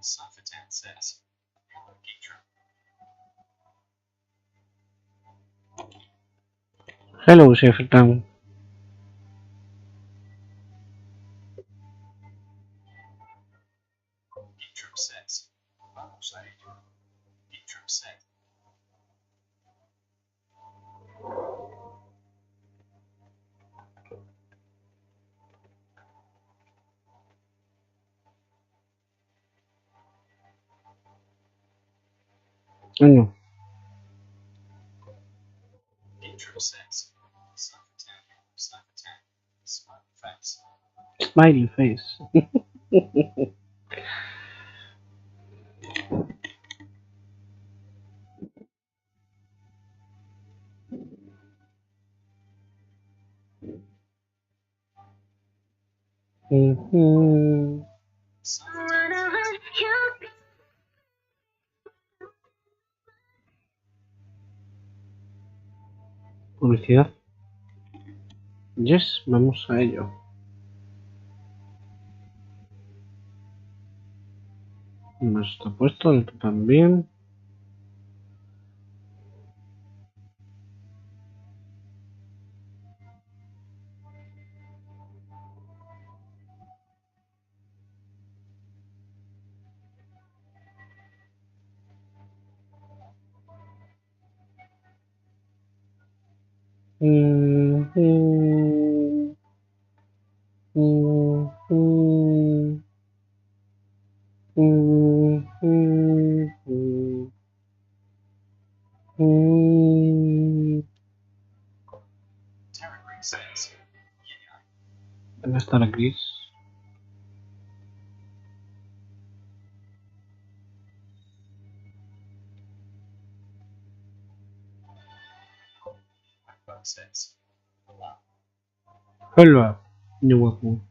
Safetan says, Geatrum. Hello, Geatrum. Geatrum says, vamos a ello. Geatrum said. No. Geatrum says, Safetan, smiley face. Smiley face. Publicidad. Yes, vamos a ello. No está puesto, el también. Terry says, yeah. Debe estar gris. Bug says, hello. Hola, mi guapo.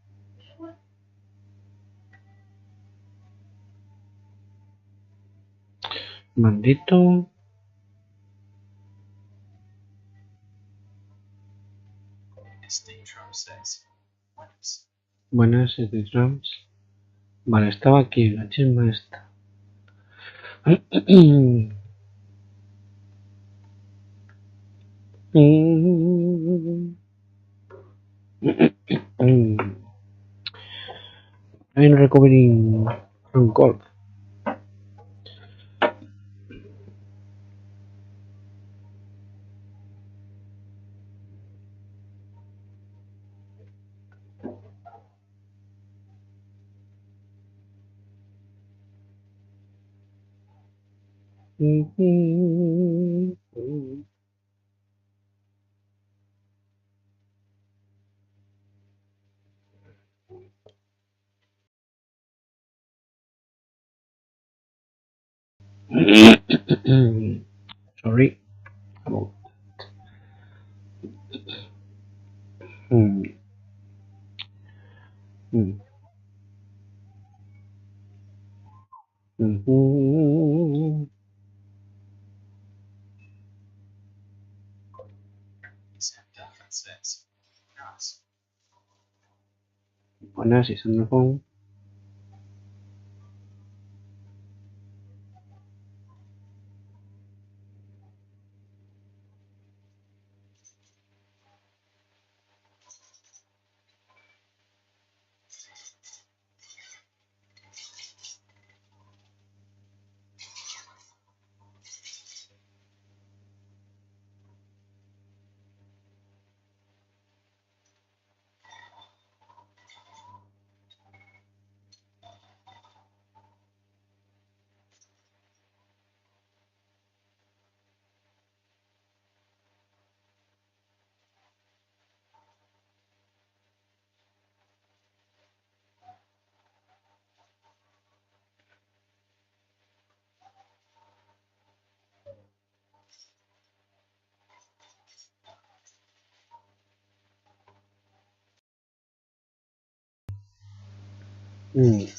Maldito. Geatrum says, buenas. Buenas, Geatrum. Vale, estaba aquí, la chisma esta. I'm recovering from cold. Sorry about that. Says, nice. Buenas, is on the phone. Mm.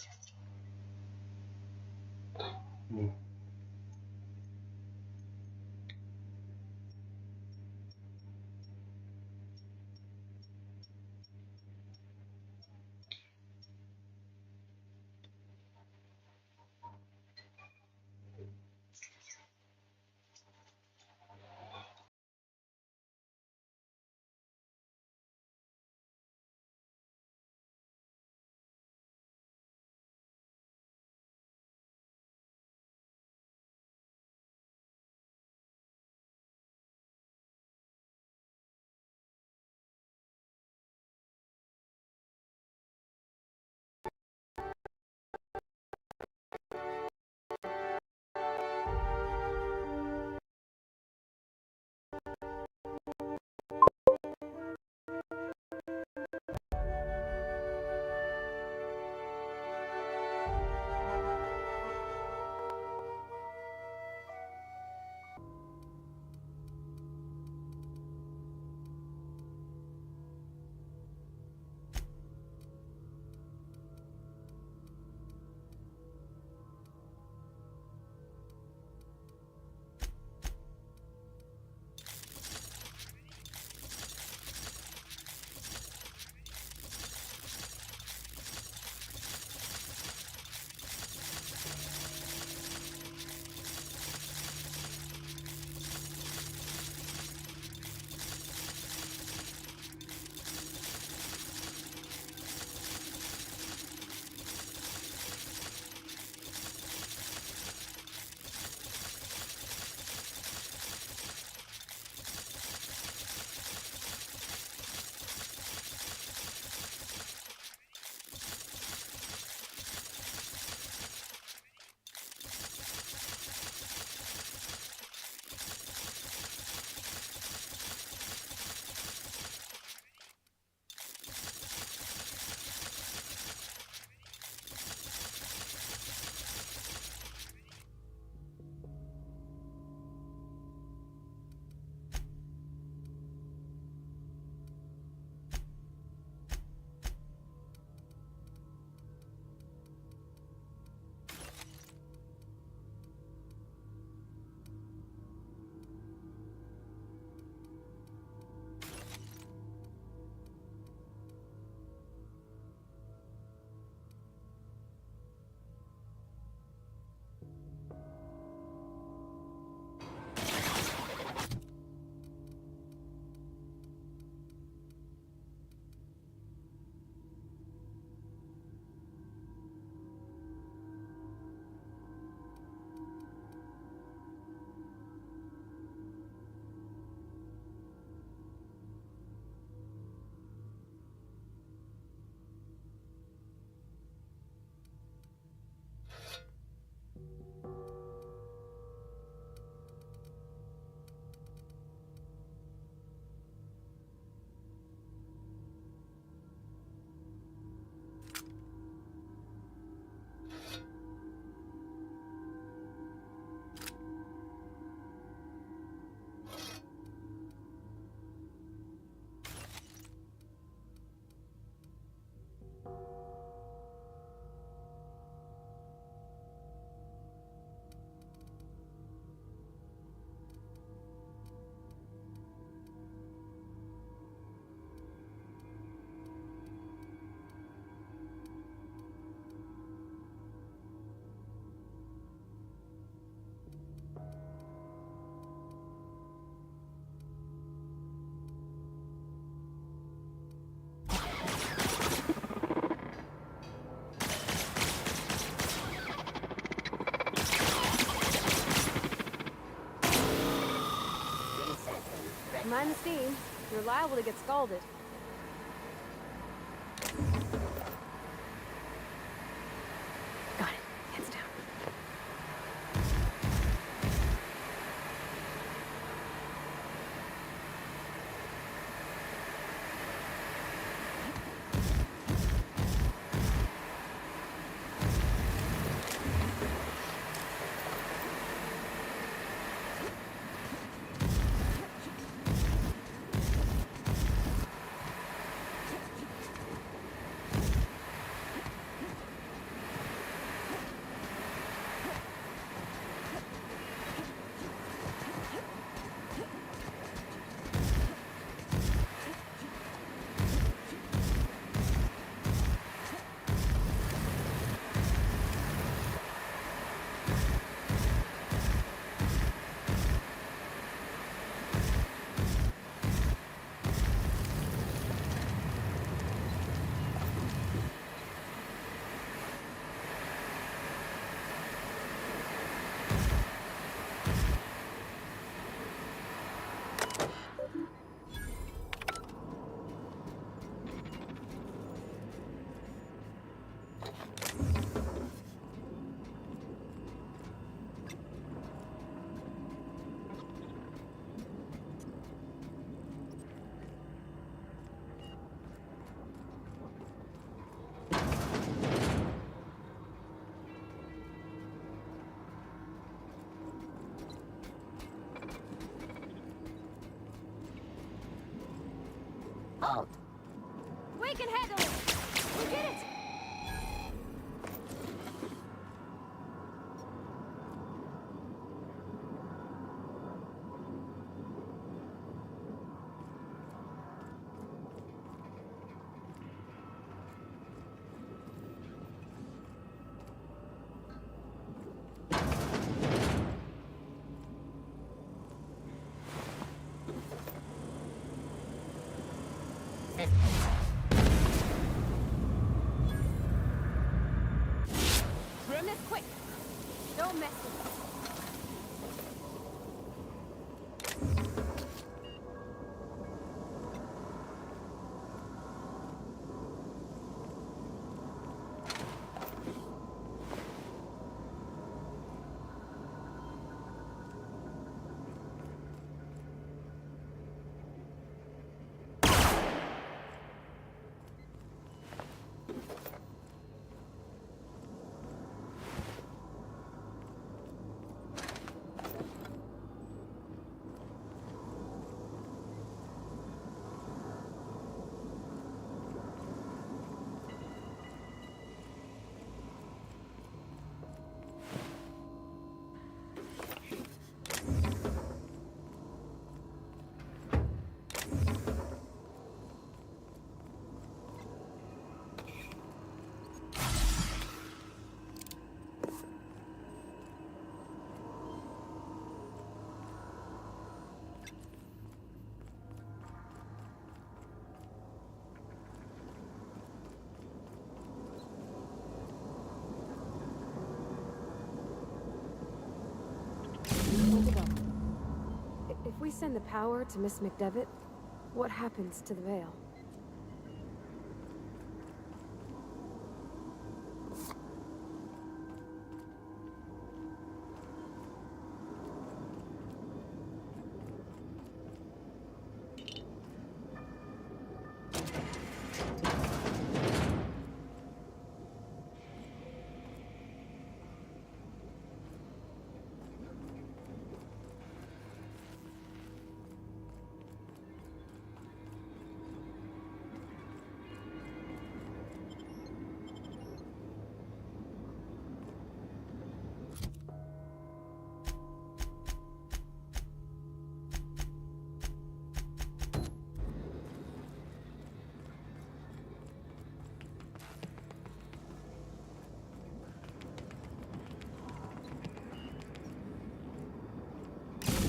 Mind the steam. You're liable to get scalded. Got it. Hands down. Halt! We can handle it! We did it! Trim this quick! Don't mess with it. Where'd it go? If we send the power to Miss McDevitt, what happens to the veil?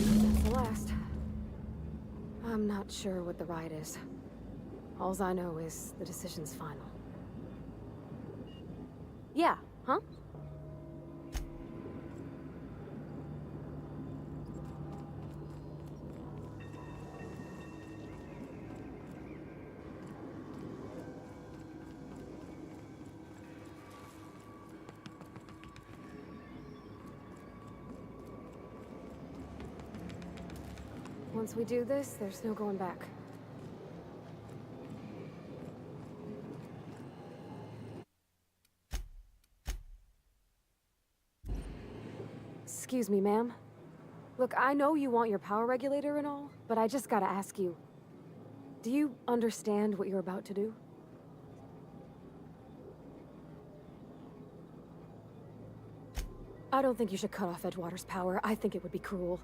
That's the last. I'm not sure what the right is. Alls I know is the decision's final. Yeah, huh? Once we do this, there's no going back. Excuse me, ma'am. Look, I know you want your power regulator and all, but I just gotta ask you. Do you understand what you're about to do? I don't think you should cut off Edgewater's power. I think it would be cruel.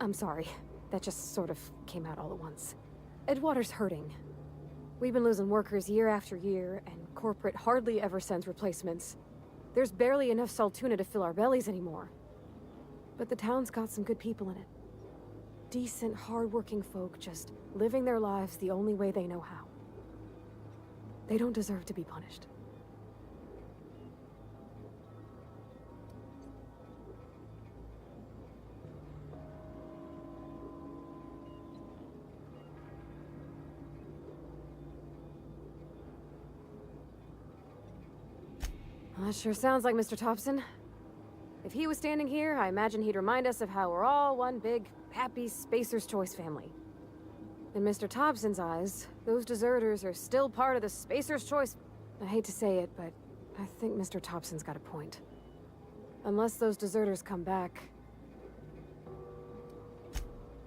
I'm sorry. That just sort of came out all at once. Edgewater's hurting. We've been losing workers year after year, and corporate hardly ever sends replacements. There's barely enough Saltuna to fill our bellies anymore. But the town's got some good people in it. Decent, hard-working folk just living their lives the only way they know how. They don't deserve to be punished. That sure sounds like Mr. Thompson. If he was standing here, I imagine he'd remind us of how we're all one big, happy Spacer's Choice family. In Mr. Thompson's eyes, those deserters are still part of the Spacer's Choice. I hate to say it, but I think Mr. Thompson's got a point. Unless those deserters come back...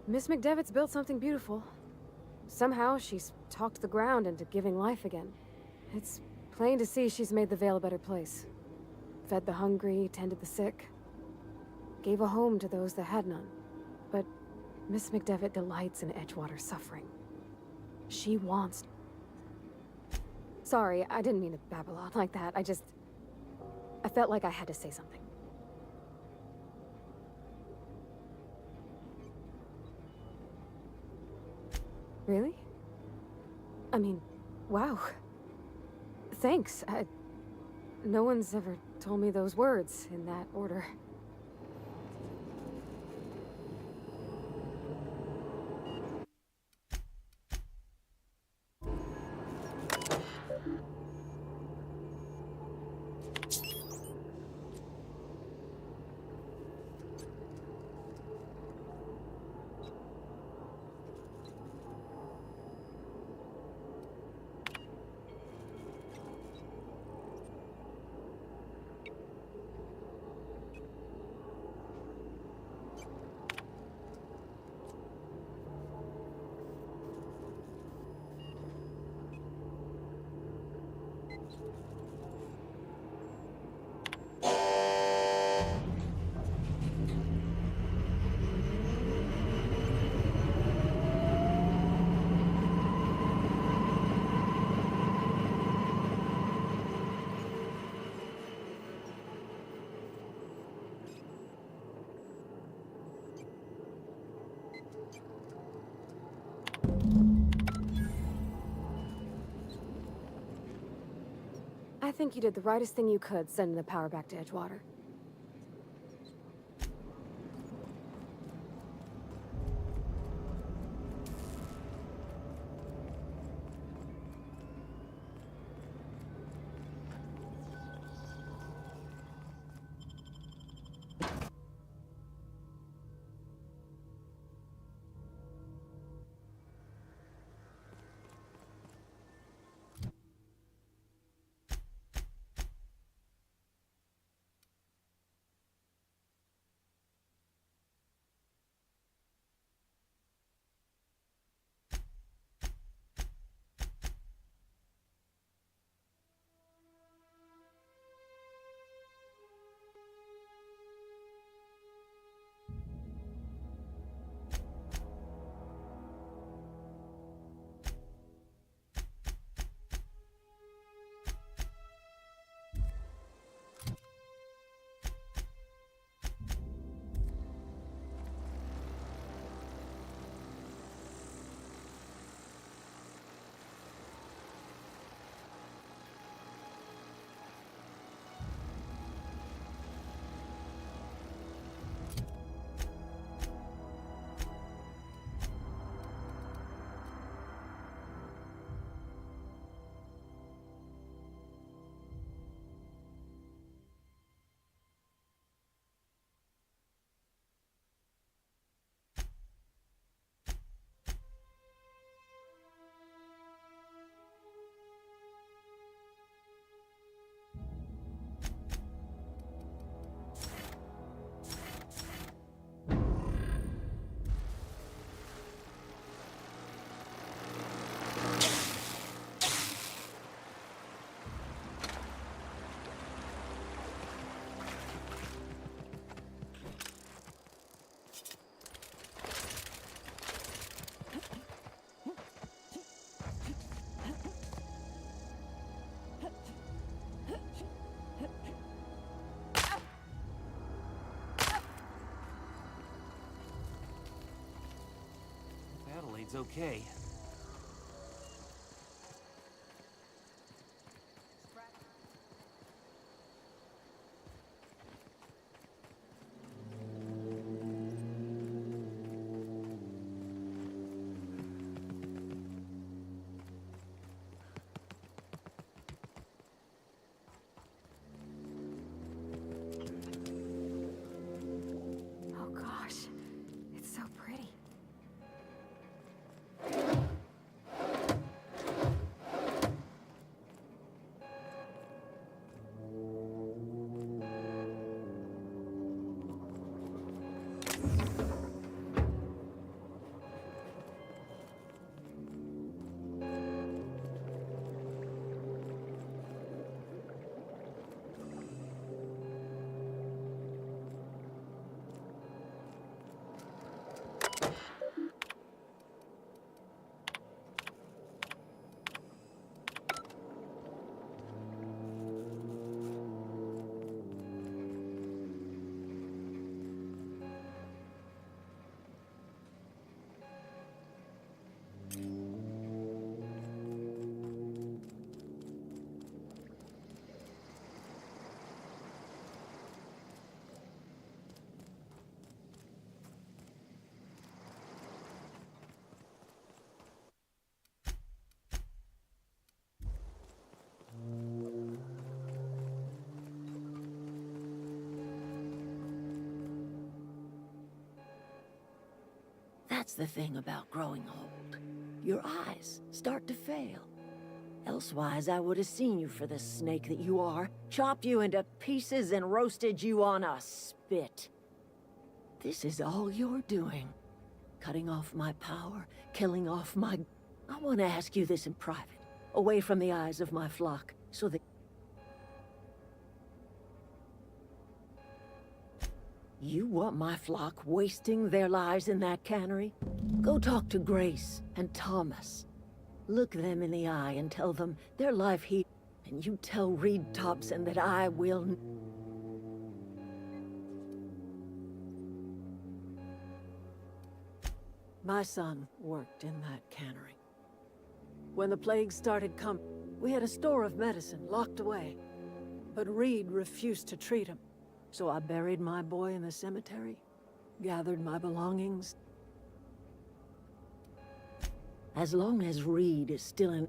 Miss McDevitt's built something beautiful. Somehow, she's talked the ground into giving life again. It's plain to see she's made the Vale a better place. Fed the hungry, tended the sick. Gave a home to those that had none. But Miss McDevitt delights in Edgewater's suffering. She wants... Sorry, I didn't mean to babble on like that. I felt like I had to say something. Really? I mean, wow. Thanks. No one's ever told me those words in that order. I think you did the rightest thing you could, sending the power back to Edgewater. Adelaide's okay. Oh gosh, it's so pretty. That's the thing about growing old. Your eyes start to fail. Elsewise, I would have seen you for the snake that you are, chopped you into pieces and roasted you on a spit. This is all you're doing. Cutting off my power, killing off my... I want to ask you this in private, away from the eyes of my flock, so that... You want my flock wasting their lives in that cannery? Go talk to Grace and Thomas. Look them in the eye and tell them their life here. And you tell Reed Thompson that I will... My son worked in that cannery. When the plague started coming, we had a store of medicine locked away. But Reed refused to treat him. So I buried my boy in the cemetery, gathered my belongings. As long as Reed is still in...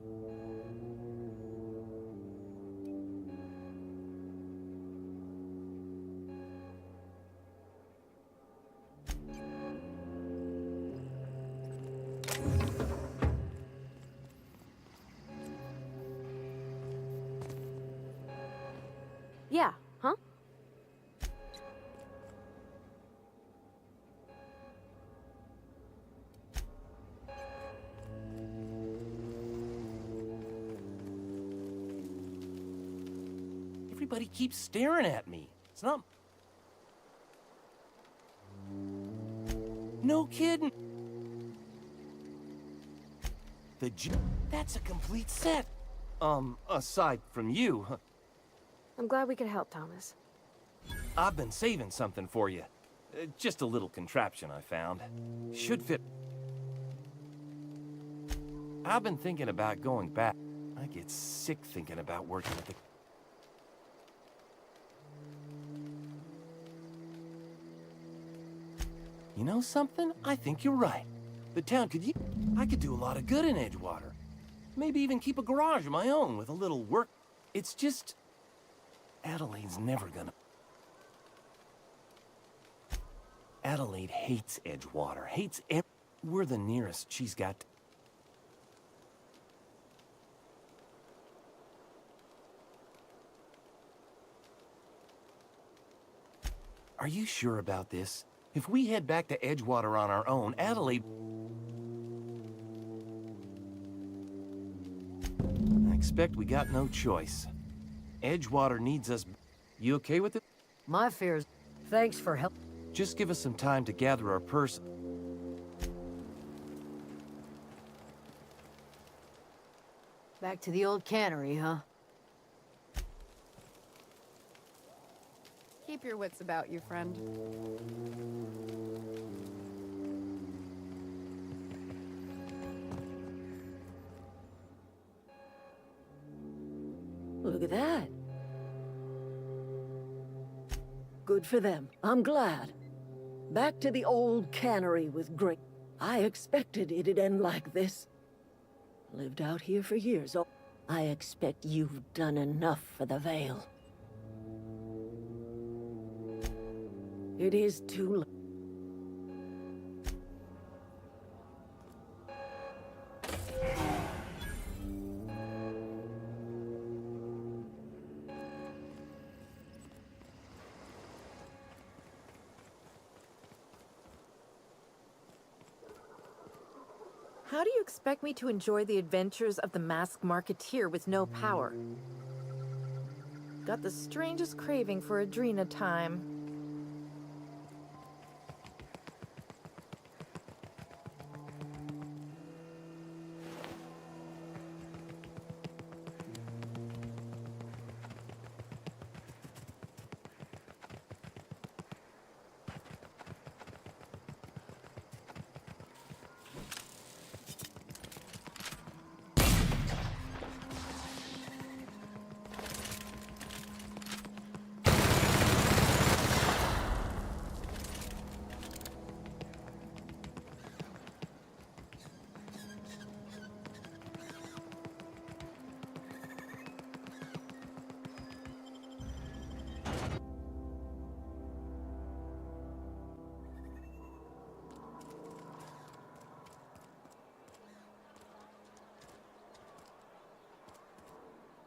Yeah, huh? Everybody keeps staring at me. It's not... No kidding. That's a complete set. Aside from you. I'm glad we could help, Thomas. I've been saving something for you. Just a little contraption I found. Should fit. I've been thinking about going back. I get sick thinking about working at the... You know something? I think you're right. The town could I could do a lot of good in Edgewater. Maybe even keep a garage of my own with a little work. It's just... Adelaide's never gonna... Adelaide hates Edgewater, hates We're the nearest she's got. Are you sure about this? If we head back to Edgewater on our own, Adelaide... I expect we got no choice. Edgewater needs us. You okay with it? My fears. Thanks for help. Just give us some time to gather our person. Back to the old cannery, huh? Keep your wits about you, friend. Look at that. Good for them. I'm glad. Back to the old cannery with Grace. I expected it'd end like this. Lived out here for years. Oh, I expect you've done enough for the Vale. It is too late. How do you expect me to enjoy the adventures of the masked marketeer with no power? Got the strangest craving for Adrena time.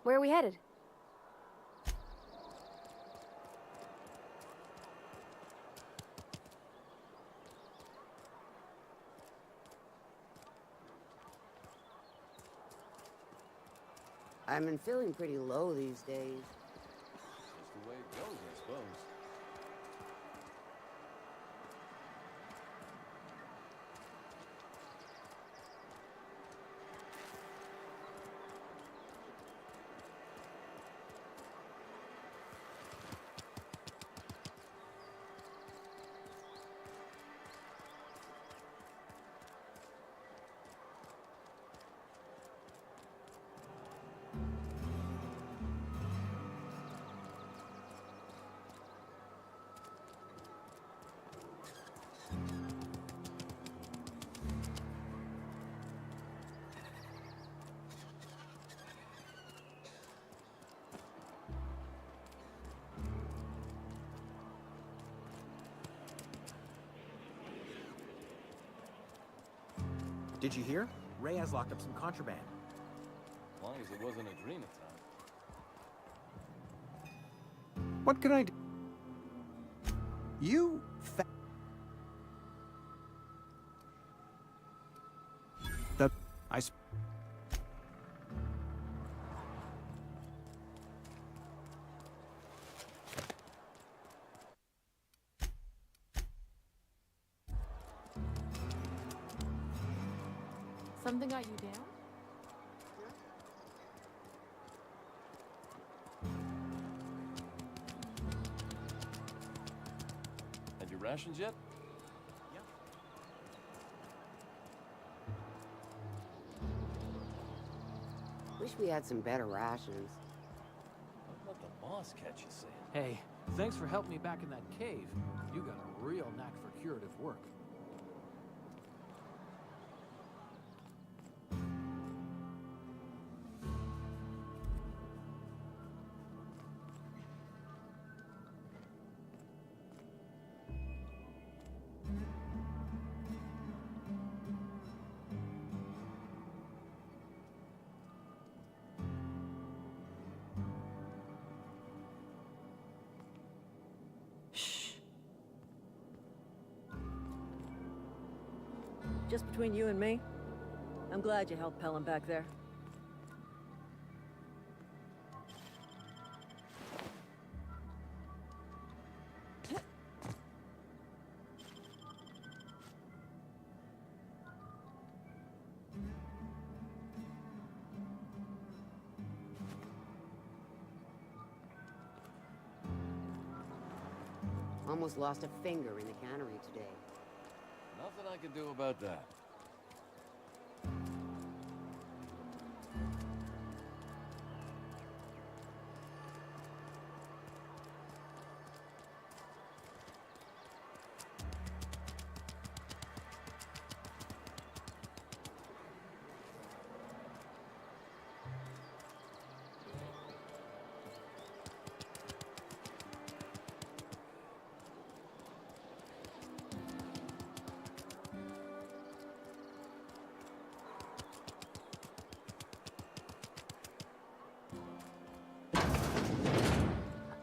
Where are we headed? I've been feeling pretty low these days. Just the way it goes, I suppose. Did you hear? Ray has locked up some contraband. As long as it wasn't a dream attack. What can I do? You The I sp Something got you down? Had your rations yet? Wish we had some better rations. Don't let the boss catch you saying. Hey, thanks for helping me back in that cave. You got a real knack for curative work. Just between you and me, I'm glad you helped Pelham back there. Almost lost a finger in the cannery today. Nothing I can do about that.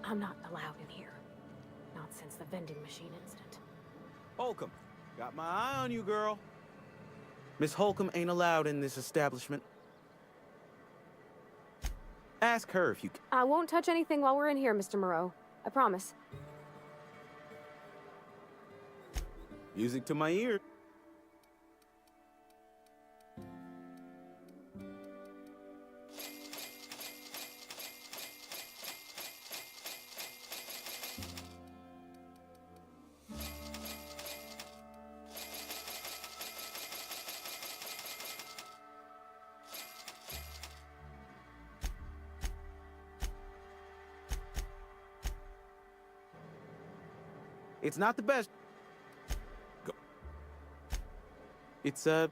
I'm not allowed in here. Not since the vending machine incident. Holcomb, got my eye on you, girl. Miss Holcomb ain't allowed in this establishment. Ask her if you can. I won't touch anything while we're in here, Mr. Moreau. I promise. Music to my ear. It's not the best. Go. It's I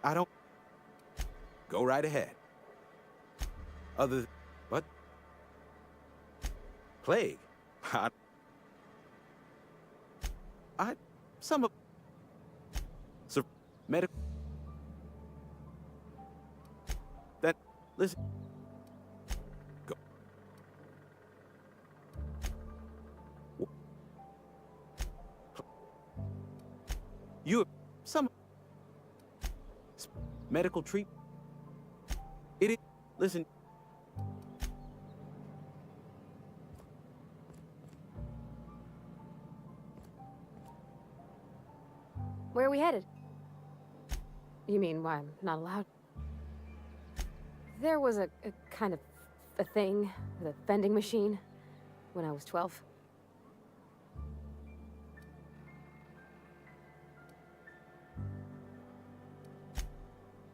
don't. Go right ahead. What? Plague. Some of. Medical. Then. Listen. Go. You some medical treat. It is. Listen. Where are we headed? You mean why I'm not allowed? There was a kind of a thing with a vending machine when I was 12.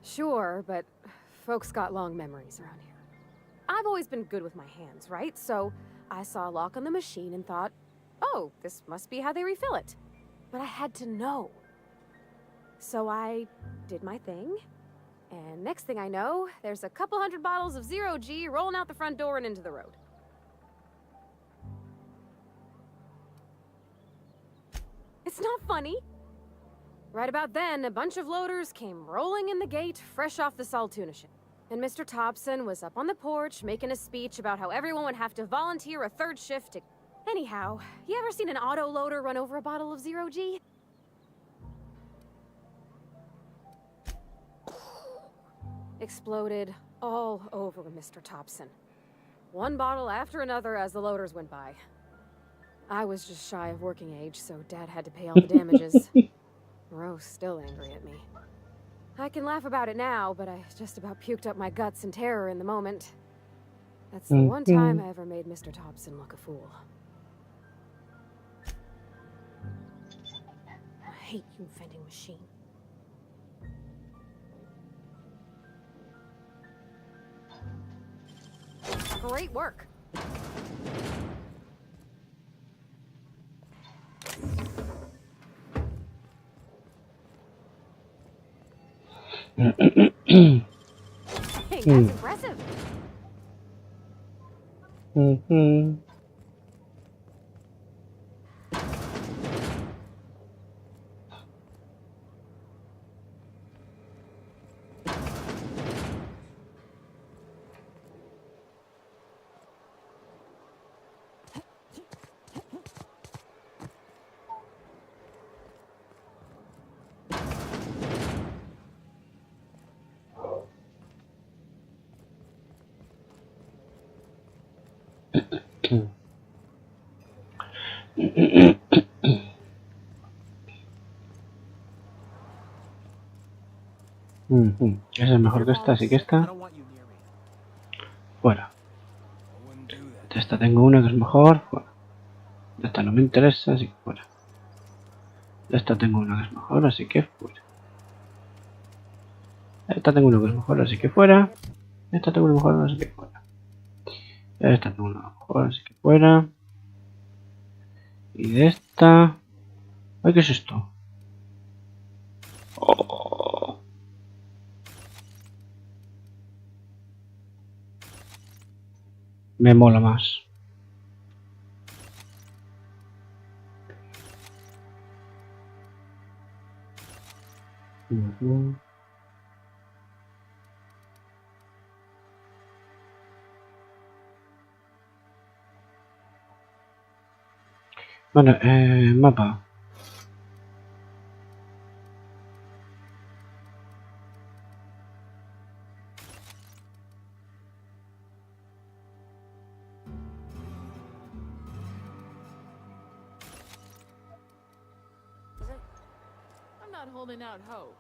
Sure, but folks got long memories around here. I've always been good with my hands, right? So I saw a lock on the machine and thought, oh, this must be how they refill it. But I had to know. So I did my thing, and next thing I know, there's a couple hundred bottles of 0G rolling out the front door and into the road. It's not funny. Right about then, a bunch of loaders came rolling in the gate, fresh off the Saltuna ship. And Mr. Thompson was up on the porch making a speech about how everyone would have to volunteer a third shift to... Anyhow, you ever seen an auto loader run over a bottle of 0G? Exploded all over Mr. Thompson. One bottle after another as the loaders went by. I was just shy of working age, so Dad had to pay all the damages. Rose still angry at me. I can laugh about it now, but I just about puked up my guts in terror in the moment. That's the one time I ever made Mr. Thompson look a fool. I hate you, vending machine. Great work. Hey, that's impressive. Esa es mejor que esta, así que esta. Fuera. De esta tengo una que es mejor. Fuera. De esta no me interesa, así que fuera. De esta tengo una que es mejor, así que fuera. De esta tengo una que es mejor, así que fuera. De esta tengo una mejor, así que fuera. De esta tengo una mejor, así que fuera. Y de esta... Ay, ¿qué es esto? Oh. Me mola más. Bueno, mapa. I'm not holding out hope.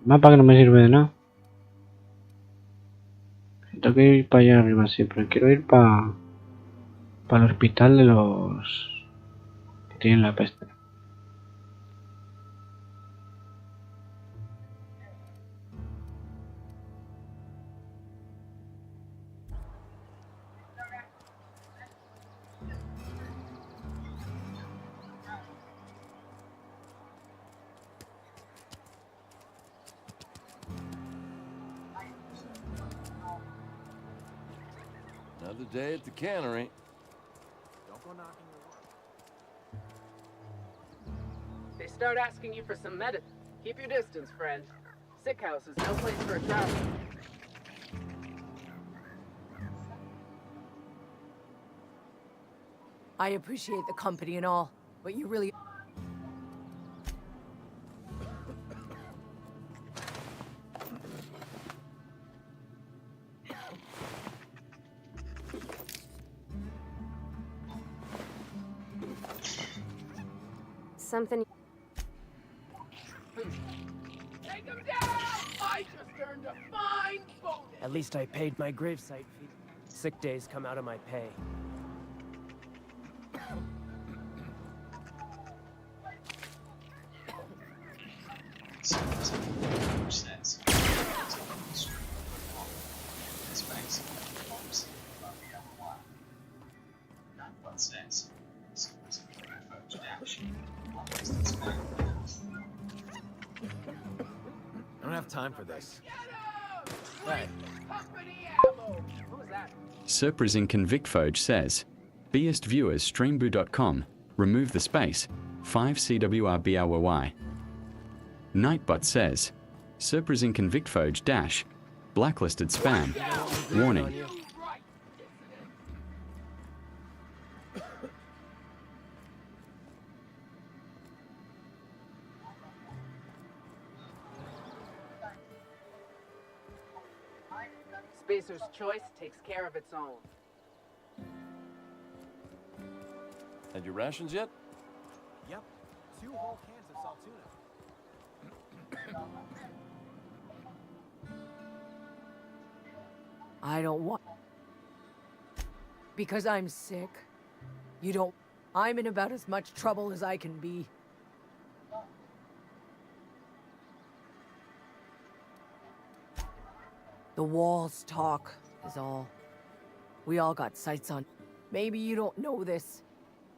Mapa que no me sirve de nada. Tengo que ir para allá arriba siempre. Quiero ir para el hospital de los que tienen la peste. Another day at the cannery. Don't go knocking your work. They start asking you for some medicine. Keep your distance, friend. Sick house is no place for a traveler. I appreciate the company and all, but you really... Something... Take him down! I just earned a fine bonus! At least I paid my gravesite fee. Sick days come out of my pay. I don't have time for this. Hey. Who's that? Surprising Convictfoj says, Beest viewers streamboo.com, remove the space, 5 CWRBRY. Nightbot says, Surprising Convictfoj dash, blacklisted spam, warning. Spacer's choice takes care of its own. Had your rations yet? Yep. 2 whole cans of salt tuna. I don't want... Because I'm sick. You don't... I'm in about as much trouble as I can be. The walls talk, is all. We all got sights on. Maybe you don't know this,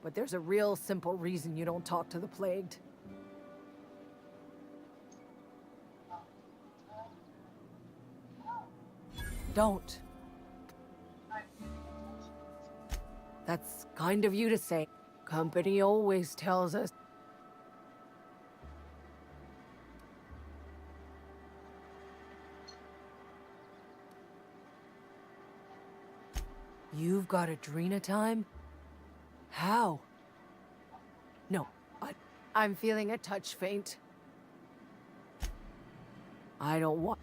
but there's a real simple reason you don't talk to the plagued. Don't. That's kind of you to say. Company always tells us. You've got Adrena time? How? No, I'm feeling a touch faint. I don't want...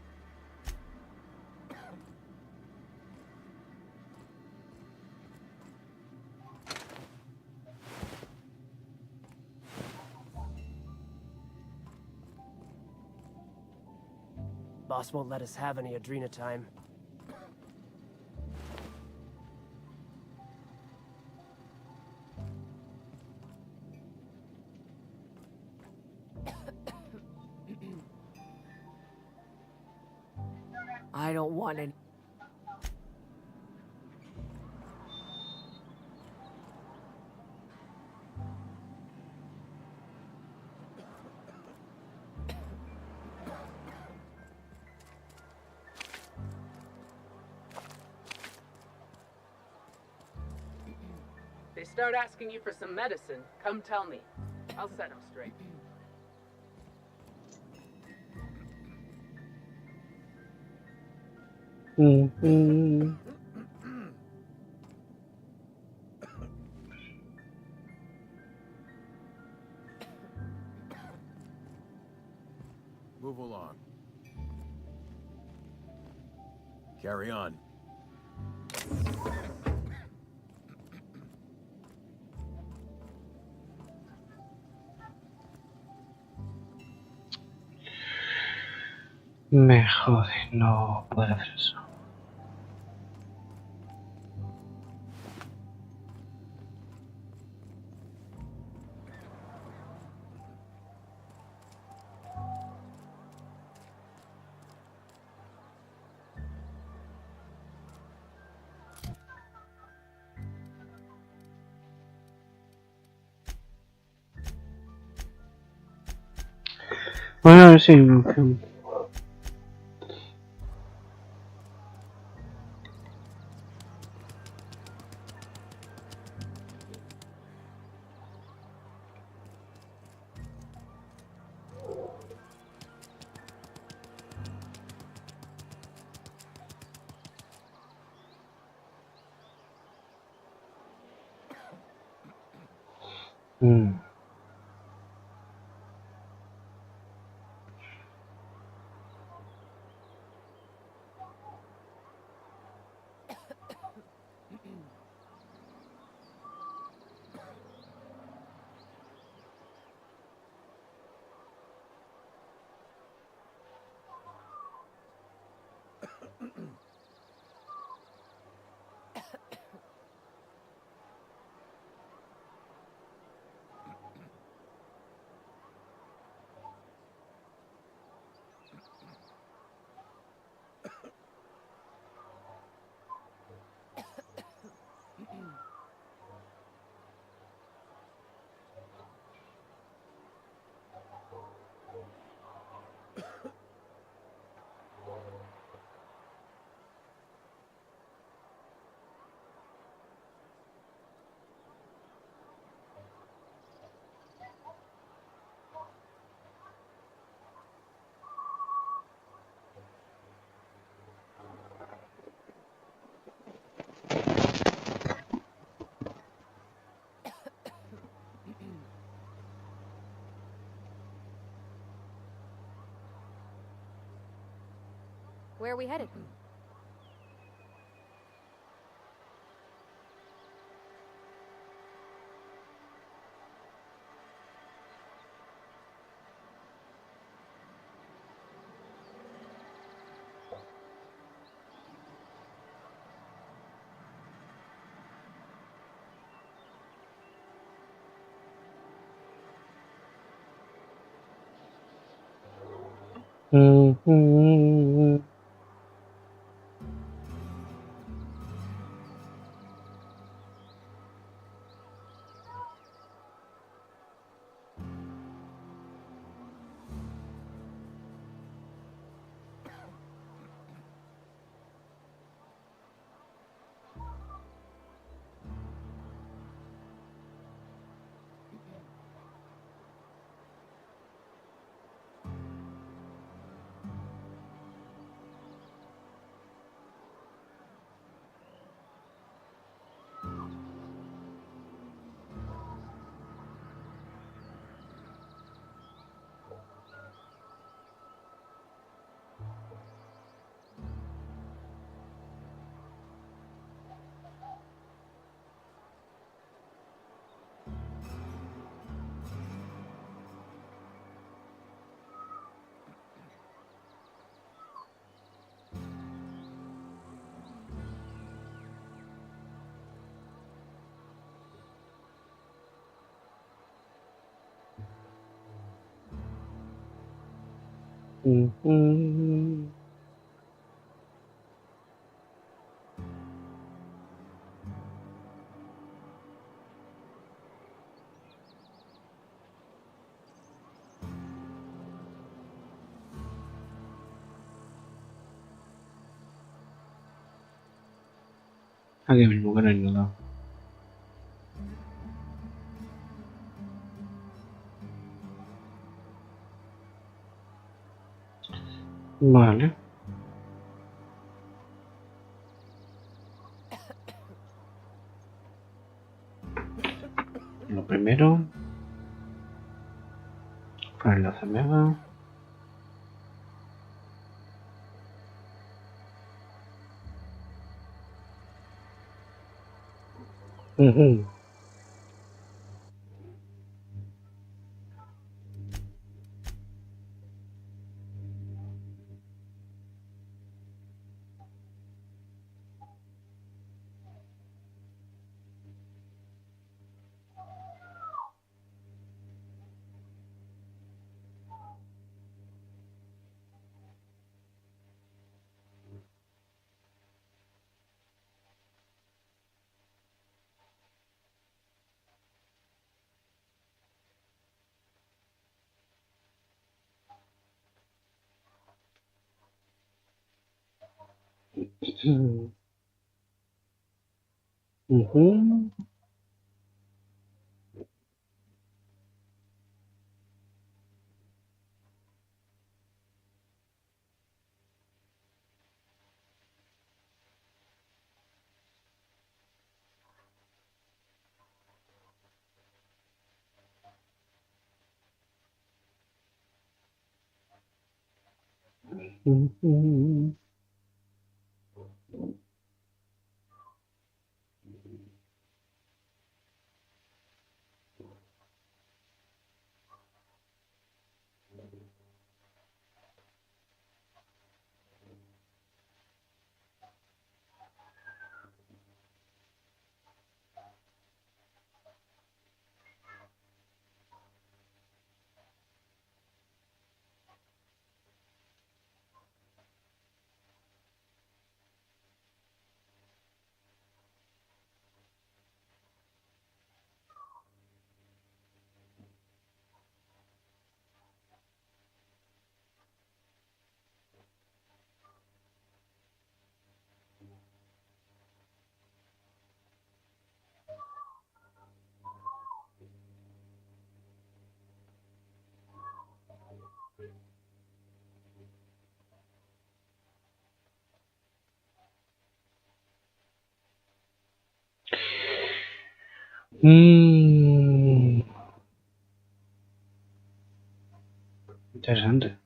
Boss won't let us have any Adrena time. I don't want any... They start asking you for some medicine, come tell me. I'll set them straight. Mm-hmm. Move along. Carry on. Me jode, no puedo hacer eso. Bueno, sí, Mm. Where are we headed? Mm-hmm. Aquí mismo, que no hay nada. Vale. Lo primero, para el enlace mega. Interesante.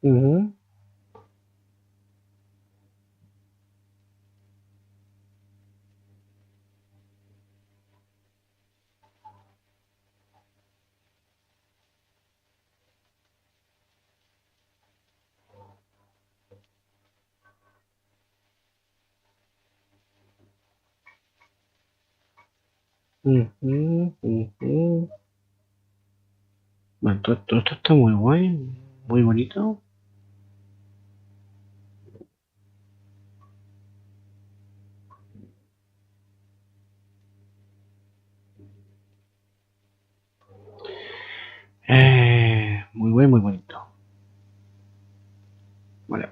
Ujú. Ujú, ujú. Bueno, todo esto está muy guay, muy bonito. Muy guay, muy bonito. Vale.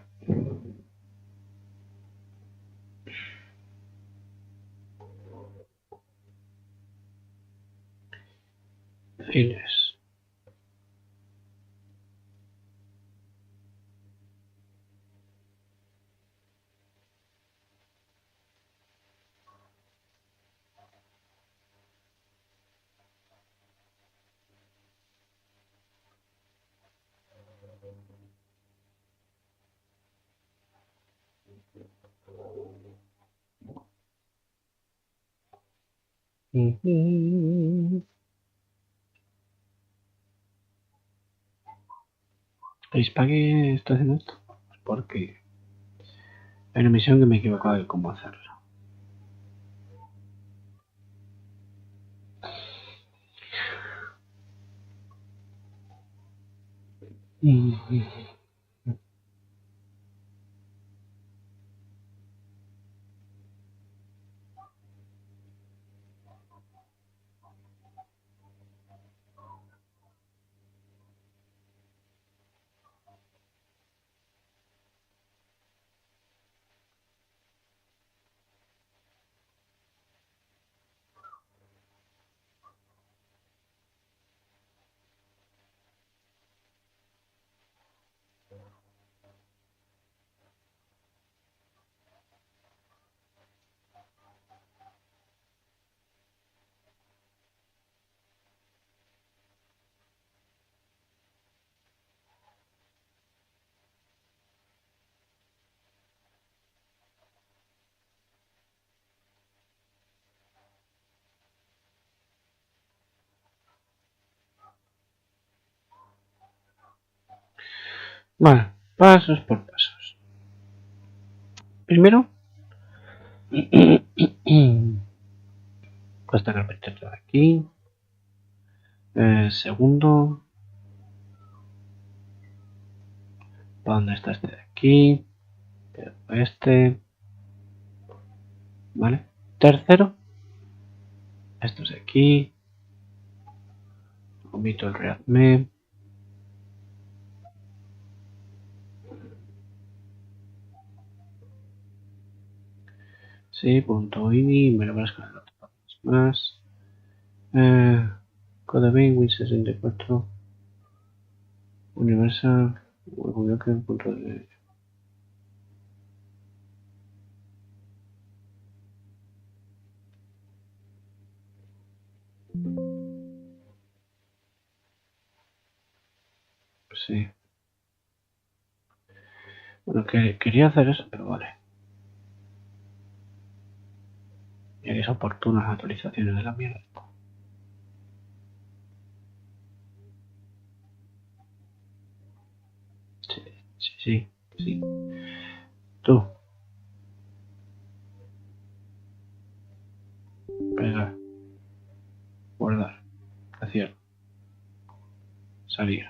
Fines. Ujú. ¿Veis para qué estoy haciendo esto? Pues porque hay una misión que me he equivocado de cómo hacerla. Ujú. Vale, pasos por pasos. Primero, esta carpetita de aquí. Segundo, ¿Dónde está este de aquí? Este. Vale. Tercero. Estos de aquí. Omito el readme. Sí, punto ini. Me lo vas con el otro. Más. Code bin, Win64. Universal. Punto de. Sí. Bueno, que quería hacer eso, pero vale. Y haréis oportunas actualizaciones de la mierda. Sí. Tú. Pegar. Guardar. Hacer. Salir.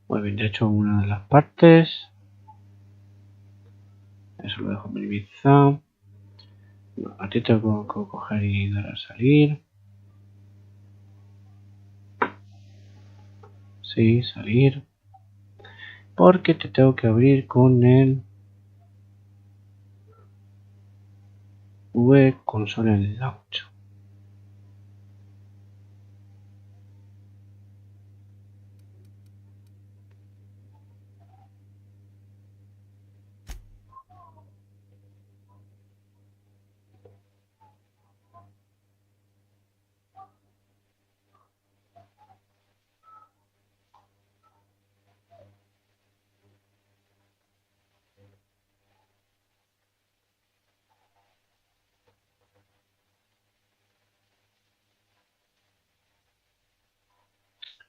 Muy bien, ya he hecho una de las partes. Eso lo dejo minimizado. No, a ti tengo que coger y dar a salir. Sí, salir. Porque te tengo que abrir con el V console en launch.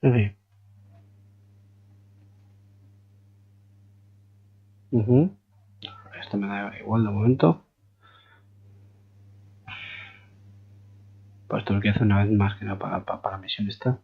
En fin. Esto me da igual de momento. Pues esto lo que hace una vez más que no para la misión esta.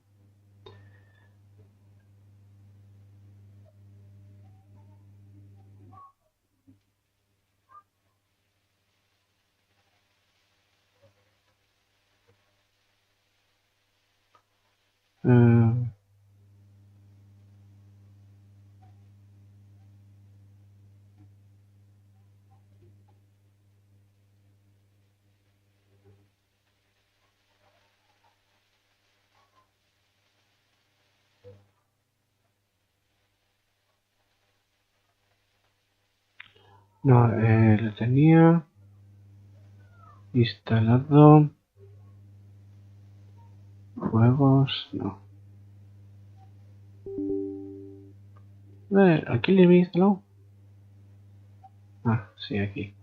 No, lo tenía instalado. Juegos, no. ¿Aquí le había instalado? Ah, sí, aquí.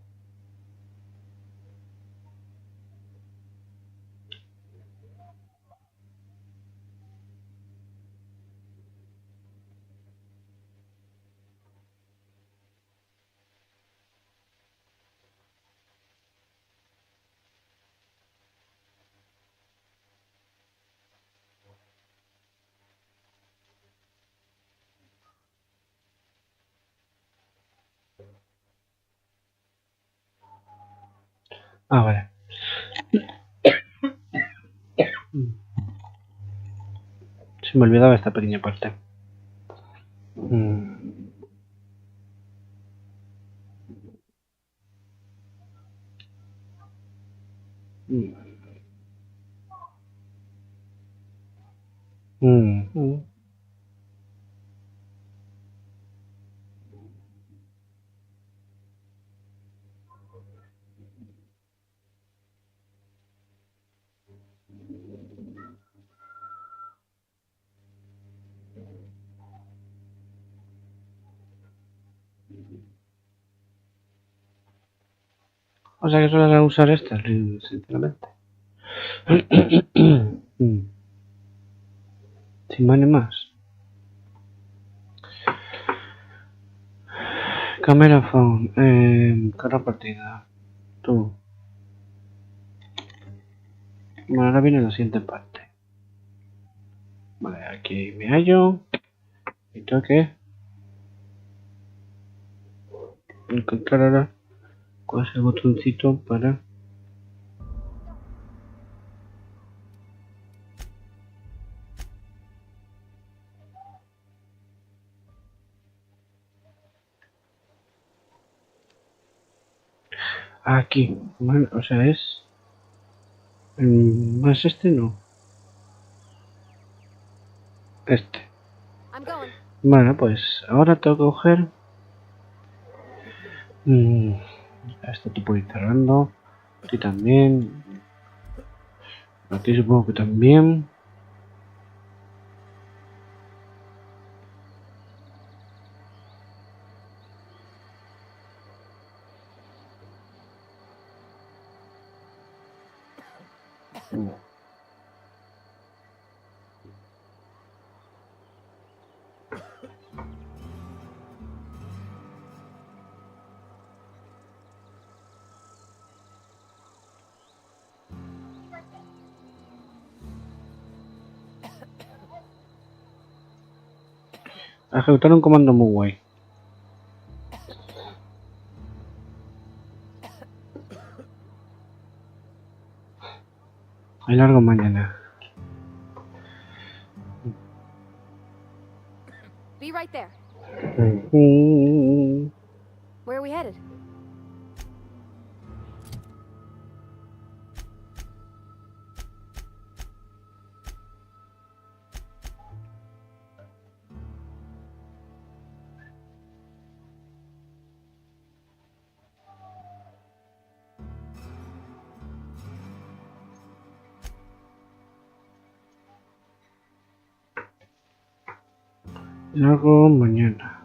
Ah, vale. Se me olvidaba esta pequeña parte. O sea que solo voy a usar estas, sinceramente. Sin más ni más. Camera phone. Cara partida. Tú. Bueno, ahora viene la siguiente parte. Vale, aquí me hallo. ¿Y tú qué? encontrar ahora cuál es el botoncito para... Aquí, bueno, o sea, es... ¿Más este? No. Este. Bueno, pues ahora tengo que coger... esto te puedo ir cerrando. Aquí también. Aquí supongo que también. A ejecutar un comando muy guay. Hay largo mañana. Be right there. Where are we headed? Largo mañana.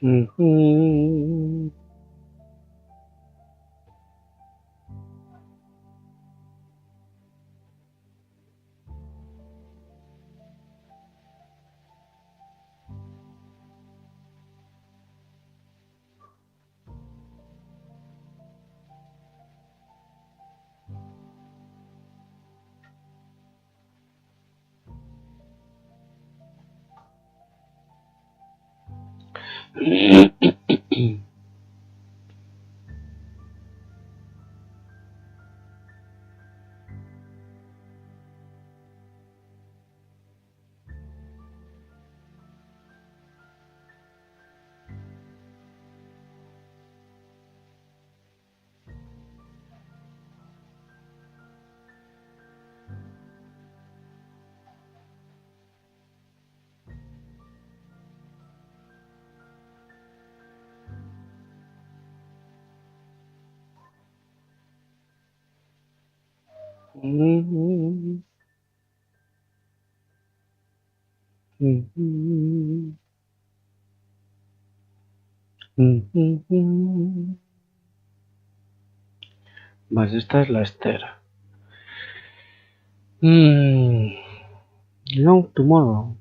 Mhm. Mhm. Mhm. Mhm. Pues esta es la estera. No, tomorrow.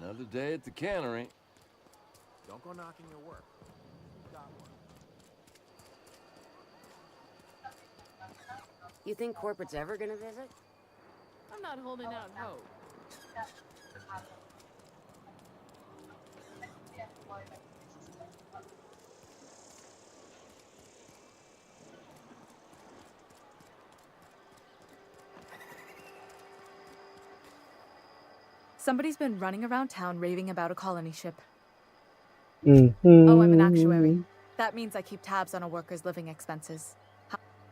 Another day at the cannery. Don't go knocking your work. You've got one. You think corporate's ever gonna visit? I'm not holding out hope. Somebody's been running around town raving about a colony ship. Mhm. Oh, I'm an actuary. That means I keep tabs on a worker's living expenses.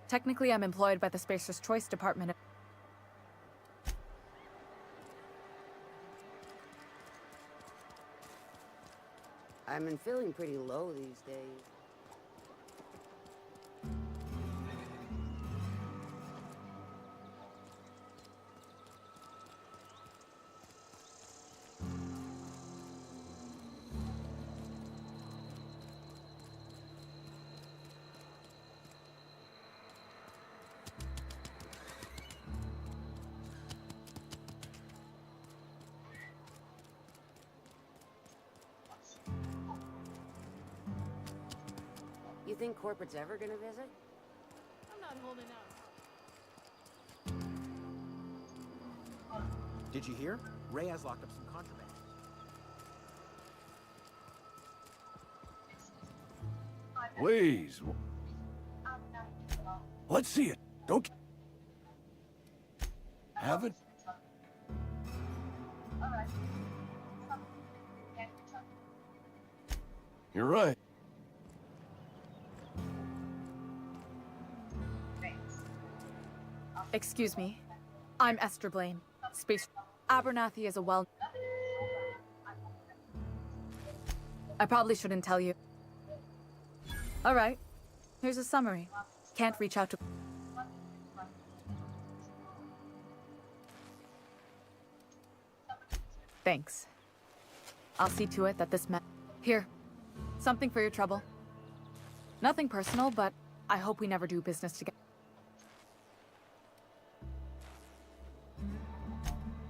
Technically, I'm employed by the Spacer's Choice Department. I've been feeling pretty low these days. You think corporate's ever gonna visit? I'm not holding out. Did you hear? Ray has locked up some contraband. Please. Let's see it. Don't... Have it? You're right. Excuse me. I'm Esther Blaine. Space Abernathy is a well... I probably shouldn't tell you. Alright. Here's a summary. Can't reach out to... Thanks. I'll see to it that this Here. Something for your trouble. Nothing personal, but I hope we never do business together.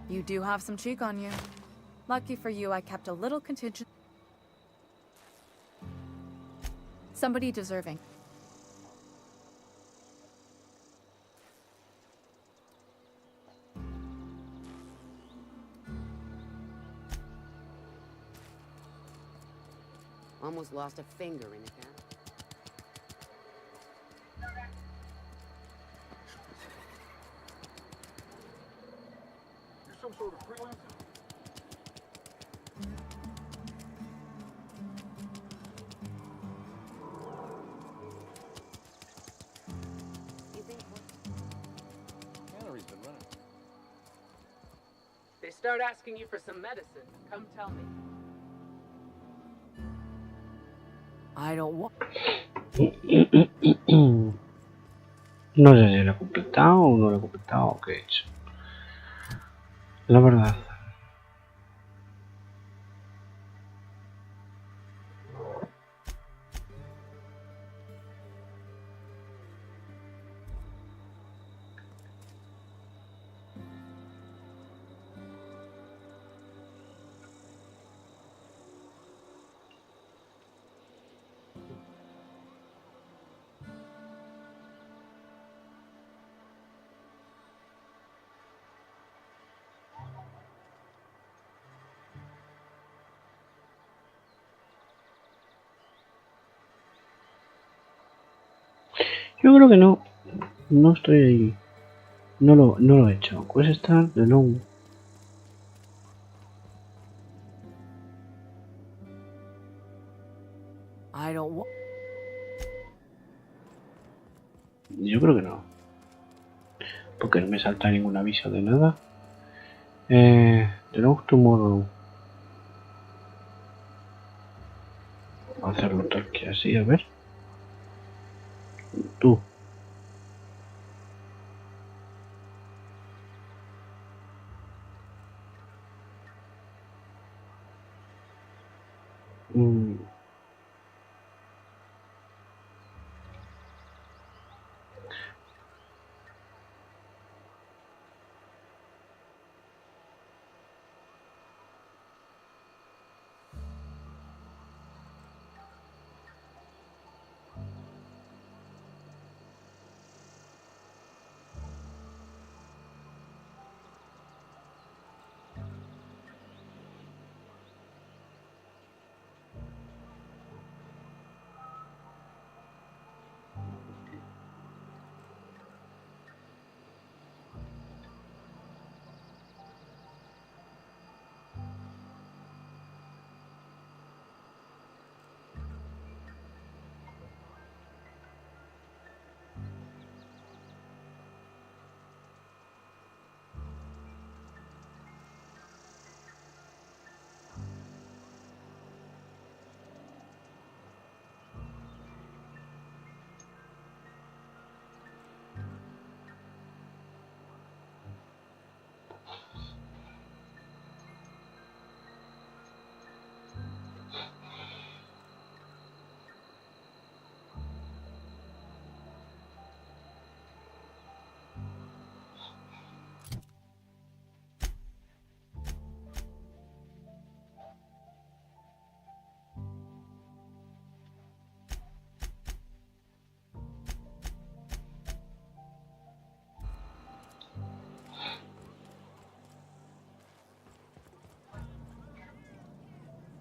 You do have some cheek on you. Lucky for you, I kept a little contingent. Somebody deserving. Almost lost a finger in it now. You're some sort of freelancer? They start asking you for some medicine. Come tell me. I don't want. No sé si lo he completado o no lo he completado o qué he hecho. La verdad. Yo creo que no. No estoy ahí. No lo he hecho. Pues está de long. I don't want. Yo creo que no. Porque no me salta ningún aviso de nada. The long tomorrow. Voy a hacerlo tal que así, a ver. Tú.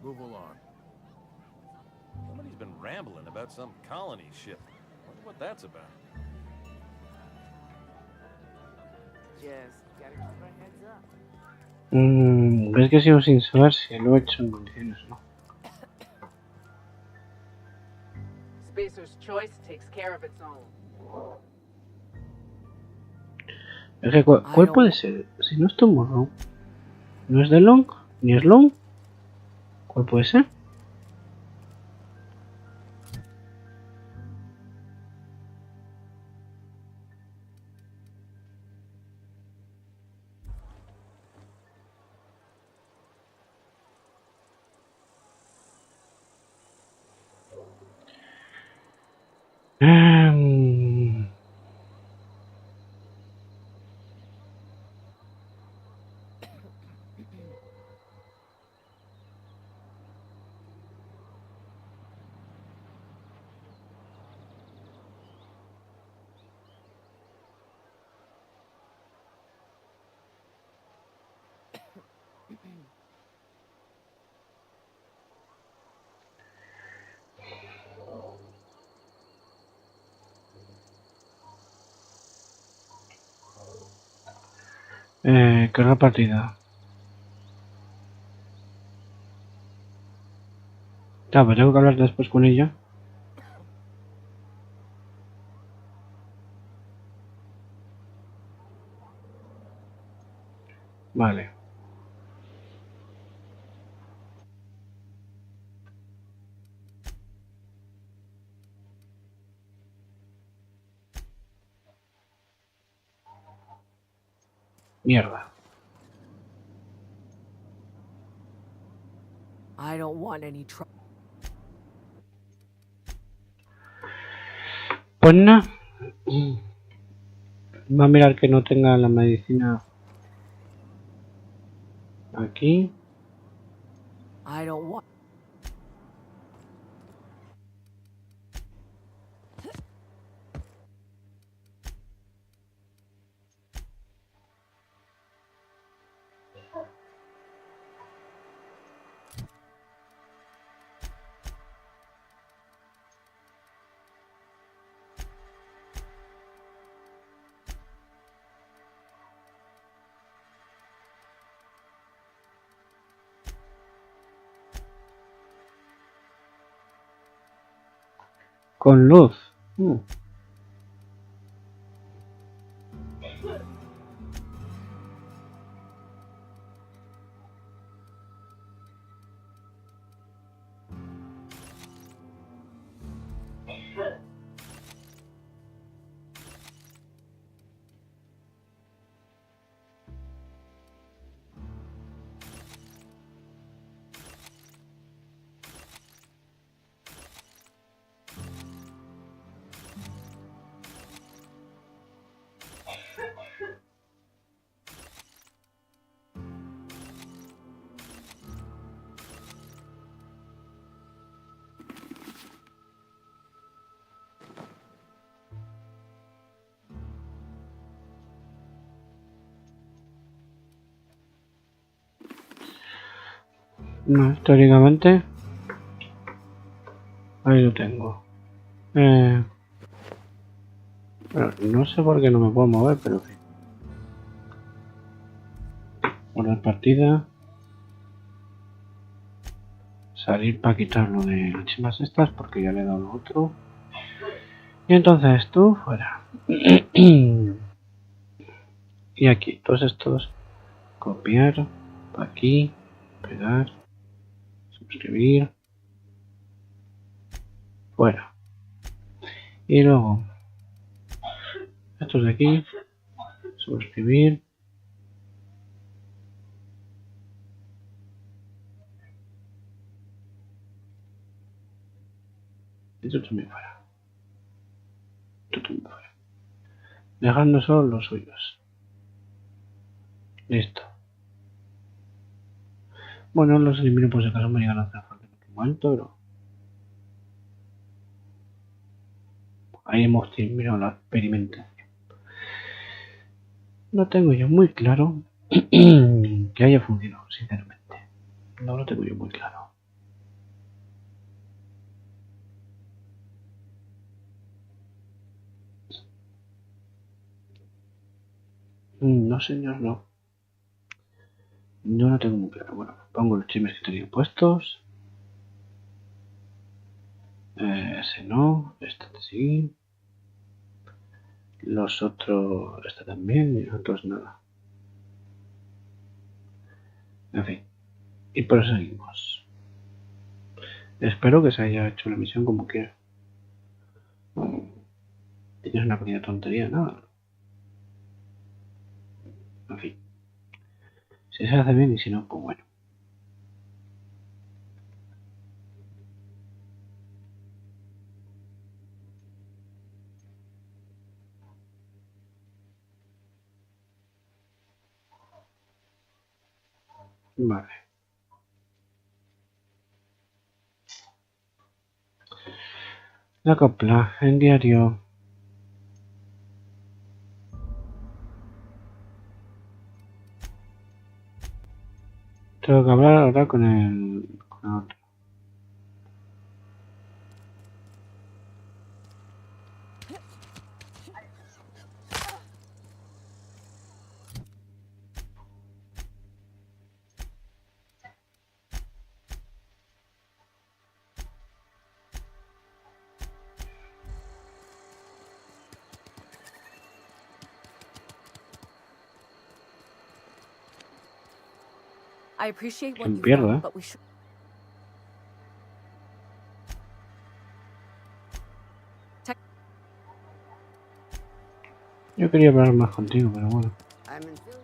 Move along. Somebody's been rambling about some colony ship. Wonder what that's about. Just gotta keep our heads up. ¿Ves que sigo sin saber si lo he hecho en condiciones o no? Spacer's choice takes care of its own. Es que, ¿cuál puede ser? Si no es tomorrow, no es de long, ni es long. ¿Cuál puede ser? ¿Qué es la partida? Claro, pues tengo que hablar después con ella. Vale. Mierda. I don't want any trouble. Pues no. Va a mirar que no tenga la medicina aquí. I don't want. Con luz. No, teóricamente ahí lo tengo. Bueno, no sé por qué no me puedo mover, pero en fin. Guardar partida. Salir para quitarlo de las chimas estas porque ya le he dado otro. Y entonces tú fuera. Y aquí, todos estos. Copiar. Aquí. Pegar. Suscribir. Fuera. Y luego. Estos de aquí. Suscribir. Esto también fuera. Esto también fuera. Dejando solo los suyos. Listo. Bueno, los elimino por si acaso me llegan a hacer falta en otro momento, pero ahí hemos terminado la experimentación. No tengo yo muy claro que haya funcionado, sinceramente. No lo tengo yo muy claro. No, señor, no. No lo tengo muy claro. Bueno, pongo los chimes que tenía puestos. Ese no, este sí. Los otros, este también, y los otros nada. En fin. Y proseguimos. Espero que se haya hecho la misión como quiera. Tienes una pequeña tontería, nada. En fin. Si se hace bien y si no, pues bueno. Vale. La copla en diario. Tengo que hablar ahora con el otro. I appreciate what ¿Quién you've pierde, done, eh? but we should. Yo quería hablar más contigo, pero bueno. I'm in Philly.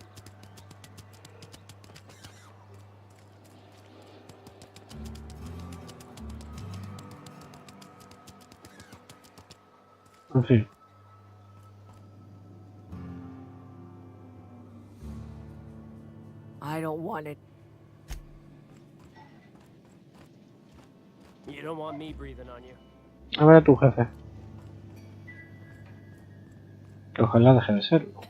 En fin. I don't want it. You don't want me breathing on you. A ver a tu jefe. Que ojalá deje de serlo.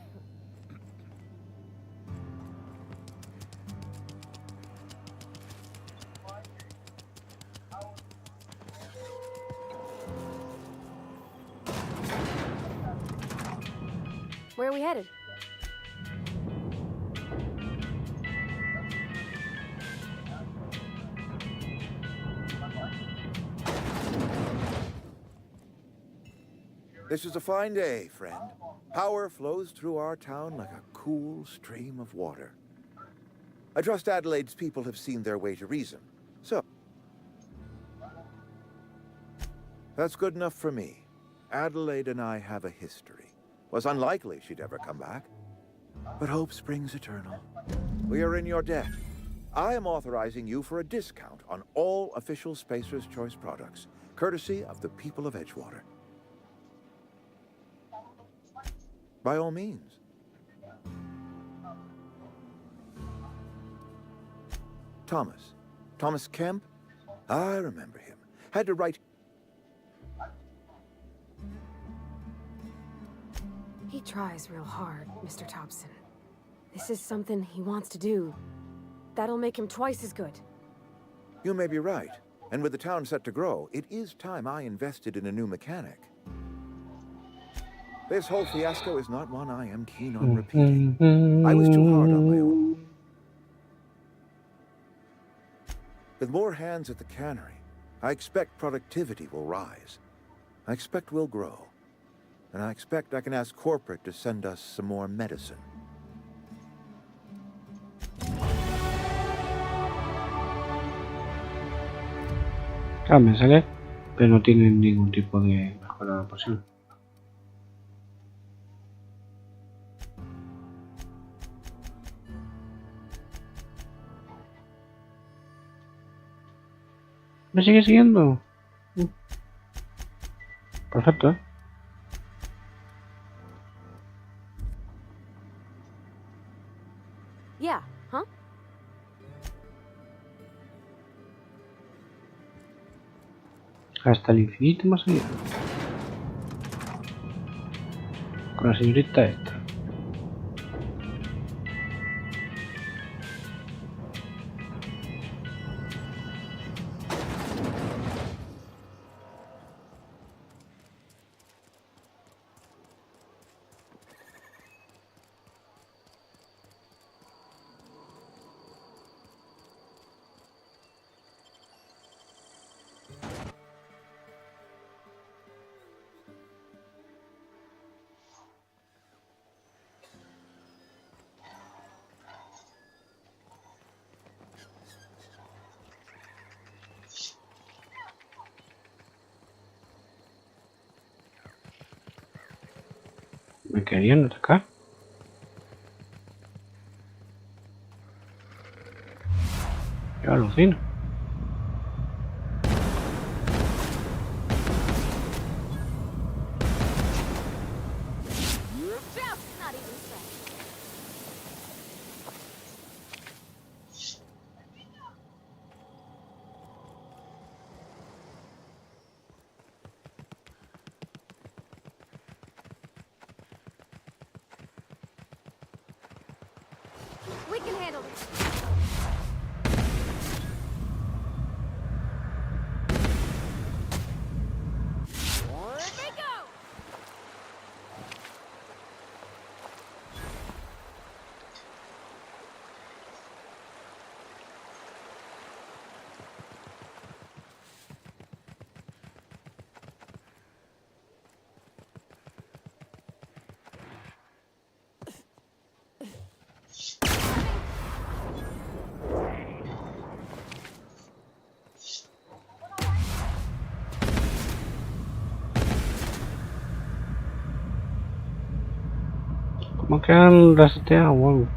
Where are we headed? This is a fine day, friend. Power flows through our town like a cool stream of water. I trust Adelaide's people have seen their way to reason. So, that's good enough for me. Adelaide and I have a history. Was unlikely she'd ever come back. But hope springs eternal. We are in your debt. I am authorizing you for a discount on all official Spacer's Choice products, courtesy of the people of Edgewater. By all means. Thomas Kemp? I remember him. Had to write... He tries real hard, Mr. Thompson. This is something he wants to do. That'll make him twice as good. You may be right. And with the town set to grow, it is time I invested in a new mechanic. This whole fiasco is not one I am keen on repeating. I was too hard on my own. With more hands at the cannery, I expect productivity will rise. I expect we'll grow. And I expect I can ask corporate to send us some more medicine. Claro, me sale, pero no tienen ningún tipo de mejora posible. ¿Me sigue siguiendo? Perfecto, ¿eh? Yeah, huh? Hasta el infinito más allá. Con la señorita esta. ¿Me querían atacar? Yo alucino. We can handle this. Where'd they go? ¿Cómo que han reseteado? Wow.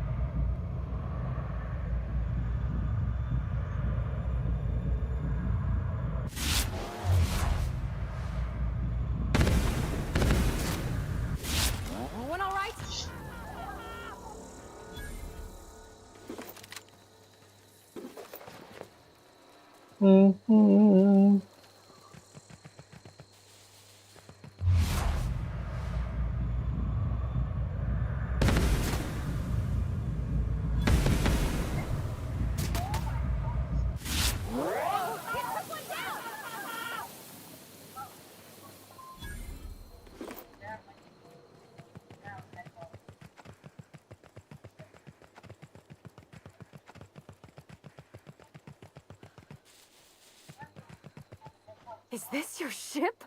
Is this your ship?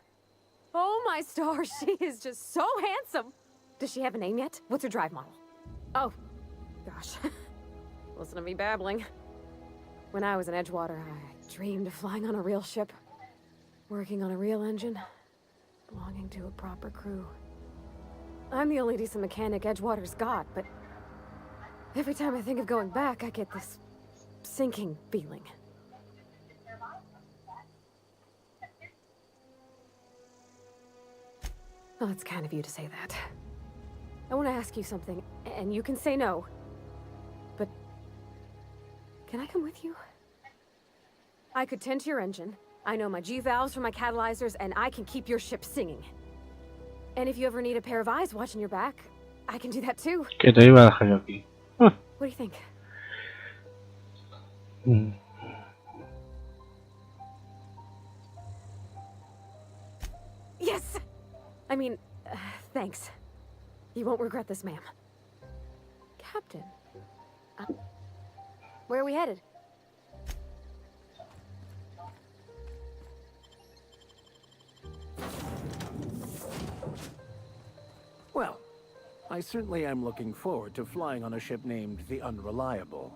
Oh my stars, she is just so handsome. Does she have a name yet? What's her drive model? Oh, gosh. Listen to me babbling. When I was in Edgewater, I dreamed of flying on a real ship, working on a real engine, belonging to a proper crew. I'm the only decent mechanic Edgewater's got, but every time I think of going back, I get this sinking feeling. Well, it's kind of you to say that. I want to ask you something, and you can say no. But can I come with you? I could tend to your engine. I know my G-valves for my catalyzers, and I can keep your ship singing. And if you ever need a pair of eyes watching your back, I can do that too. Que te iba a dejar yo aquí. What do you think? Yes! I mean, thanks. You won't regret this, ma'am. Captain. Where are we headed? Well, I certainly am looking forward to flying on a ship named the Unreliable.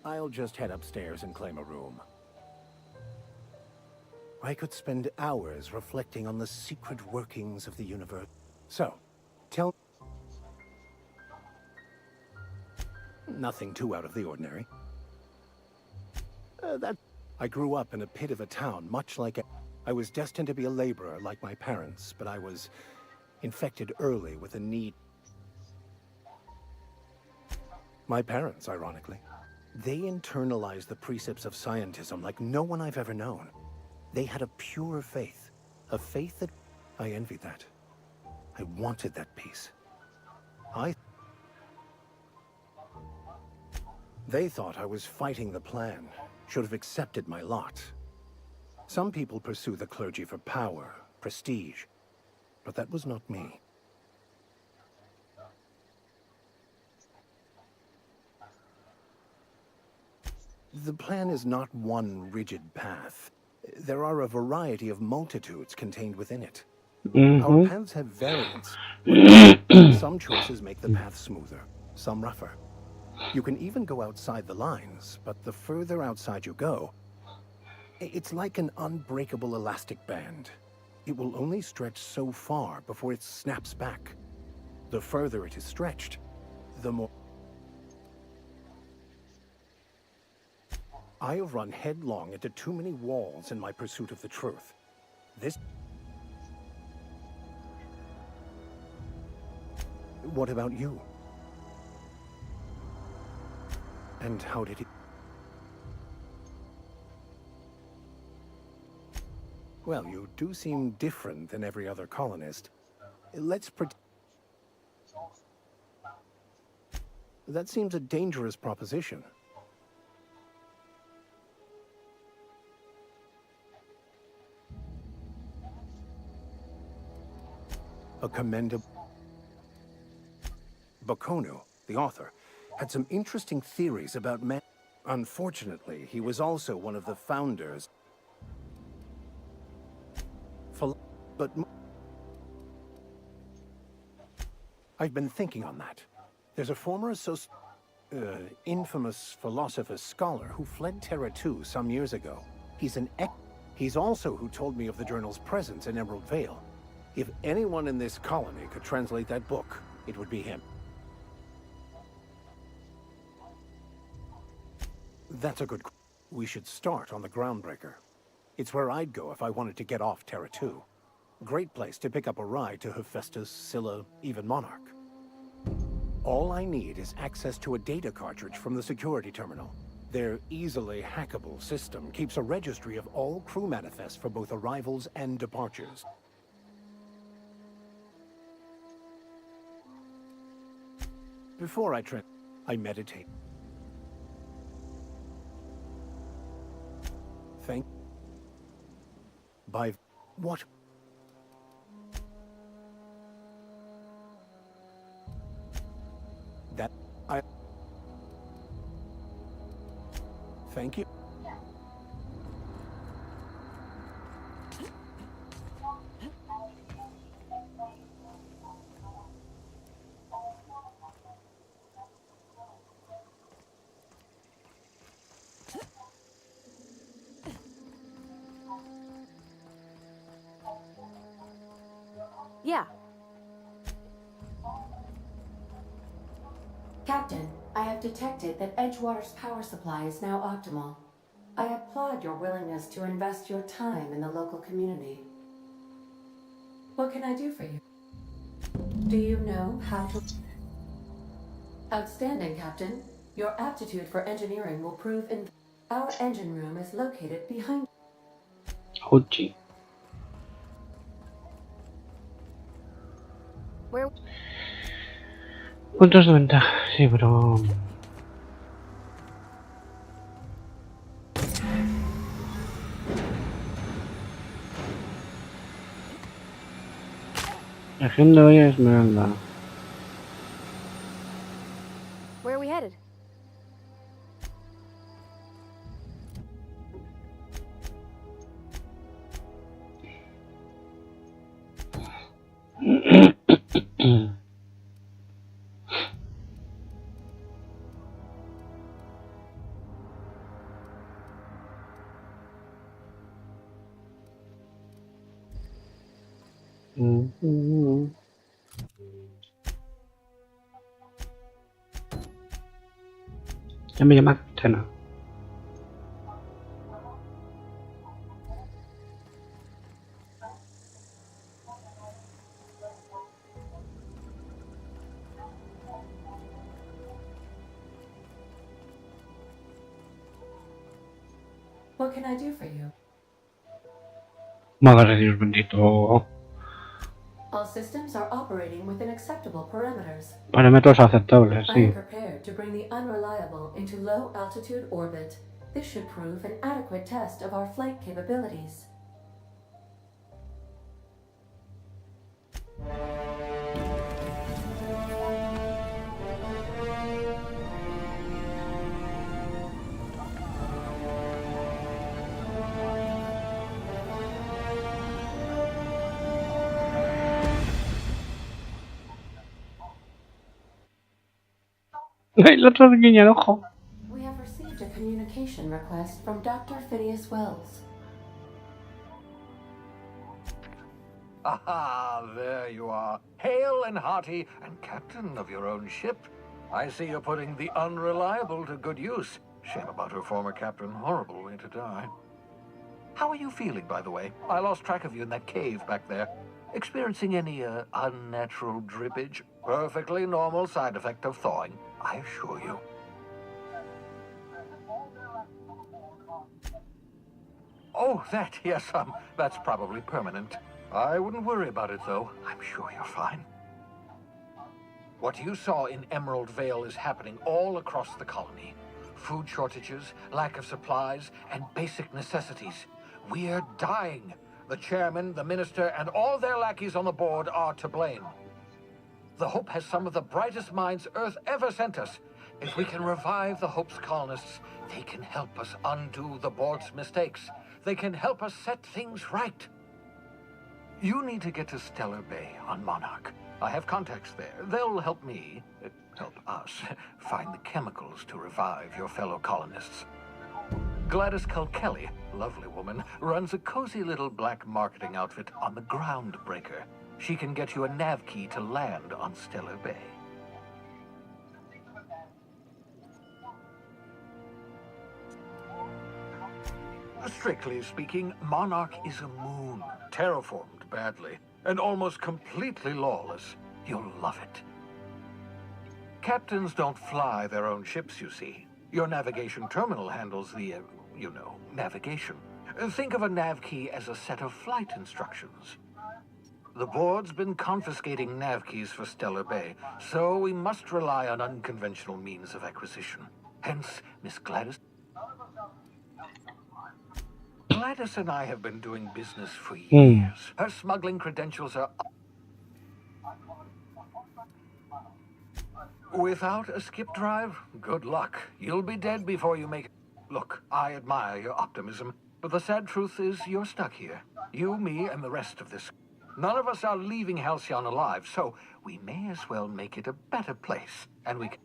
I'll just head upstairs and claim a room. I could spend hours reflecting on the secret workings of the universe. So, tell... Nothing too out of the ordinary. I grew up in a pit of a town, much like... I was destined to be a laborer like my parents, but I was infected early with a need... My parents, ironically. They internalized the precepts of scientism like no one I've ever known. They had a pure faith. A faith that... I envied that. I wanted that peace. They thought I was fighting the plan. Should have accepted my lot. Some people pursue the clergy for power, prestige. But that was not me. The plan is not one rigid path. There are a variety of multitudes contained within it. Our paths have variants. Some choices make the path smoother, some rougher. You can even go outside the lines, but the further outside you go, it's like an unbreakable elastic band. It will only stretch so far before it snaps back. The further it is stretched, the more... I have run headlong into too many walls in my pursuit of the truth. This... What about you? And how did it... Well, you do seem different than every other colonist. Let's pretend... That seems a dangerous proposition. A commendable... Bakonu, the author, had some interesting theories about man. Unfortunately, he was also one of the founders. But I've been thinking on that. There's a former infamous philosopher scholar who fled Terra 2 some years ago. He's also who told me of the journal's presence in Emerald Vale. If anyone in this colony could translate that book, it would be him. That's a good... We should start on the Groundbreaker. It's where I'd go if I wanted to get off Terra 2. Great place to pick up a ride to Hephaestus, Scylla, even Monarch. All I need is access to a data cartridge from the security terminal. Their easily hackable system keeps a registry of all crew manifests for both arrivals and departures. Before I meditate. Thank... By... What? That... I... Thank you. Yeah. Captain, I have detected that Edgewater's power supply is now optimal. I applaud your willingness to invest your time in the local community. What can I do for you? Do you know how to... Outstanding, Captain. Your aptitude for engineering will prove in... Our engine room is located behind... Ochi. Where? Puntos de ventaja, sí, pero... Región de hoy Esmeralda. Where are we headed? Ya me llama Capitana. What can I do for you? Madre Dios bendito. All systems are operating within acceptable parameters. Parámetros aceptables, I sí. am prepared to bring the unreliable into low-altitude orbit. This should prove an adequate test of our flight capabilities. El otro guiña el ojo. We have received a communication request from Dr. Phineas Wells. Aha, there you are. Hale and hearty, and captain of your own ship. I see you're putting the unreliable to good use. Shame about her former captain. Horrible way to die. How are you feeling, by the way? I lost track of you in that cave back there. Experiencing any, unnatural drippage? Perfectly normal side effect of thawing, I assure you. Oh, that, yes, that's probably permanent. I wouldn't worry about it, though. I'm sure you're fine. What you saw in Emerald Vale is happening all across the colony. Food shortages, lack of supplies, and basic necessities. We're dying. The chairman, the minister, and all their lackeys on the board are to blame. The Hope has some of the brightest minds Earth ever sent us. If we can revive the Hope's colonists, they can help us undo the board's mistakes. They can help us set things right. You need to get to Stellar Bay on Monarch. I have contacts there. They'll help me, help us, find the chemicals to revive your fellow colonists. Gladys Culkelly, lovely woman, runs a cozy little black marketing outfit on the Groundbreaker. She can get you a nav key to land on Stellar Bay. Strictly speaking, Monarch is a moon, terraformed badly, and almost completely lawless. You'll love it. Captains don't fly their own ships, you see. Your navigation terminal handles the, navigation. Think of a nav key as a set of flight instructions. The board's been confiscating nav keys for Stellar Bay, so we must rely on unconventional means of acquisition. Hence, Miss Gladys. Gladys and I have been doing business for years. Her smuggling credentials are... Without a skip drive? Good luck. You'll be dead before you make... Look, I admire your optimism, but the sad truth is you're stuck here. You, me, and the rest of this. None of us are leaving Halcyon alive, so we may as well make it a better place. And we can...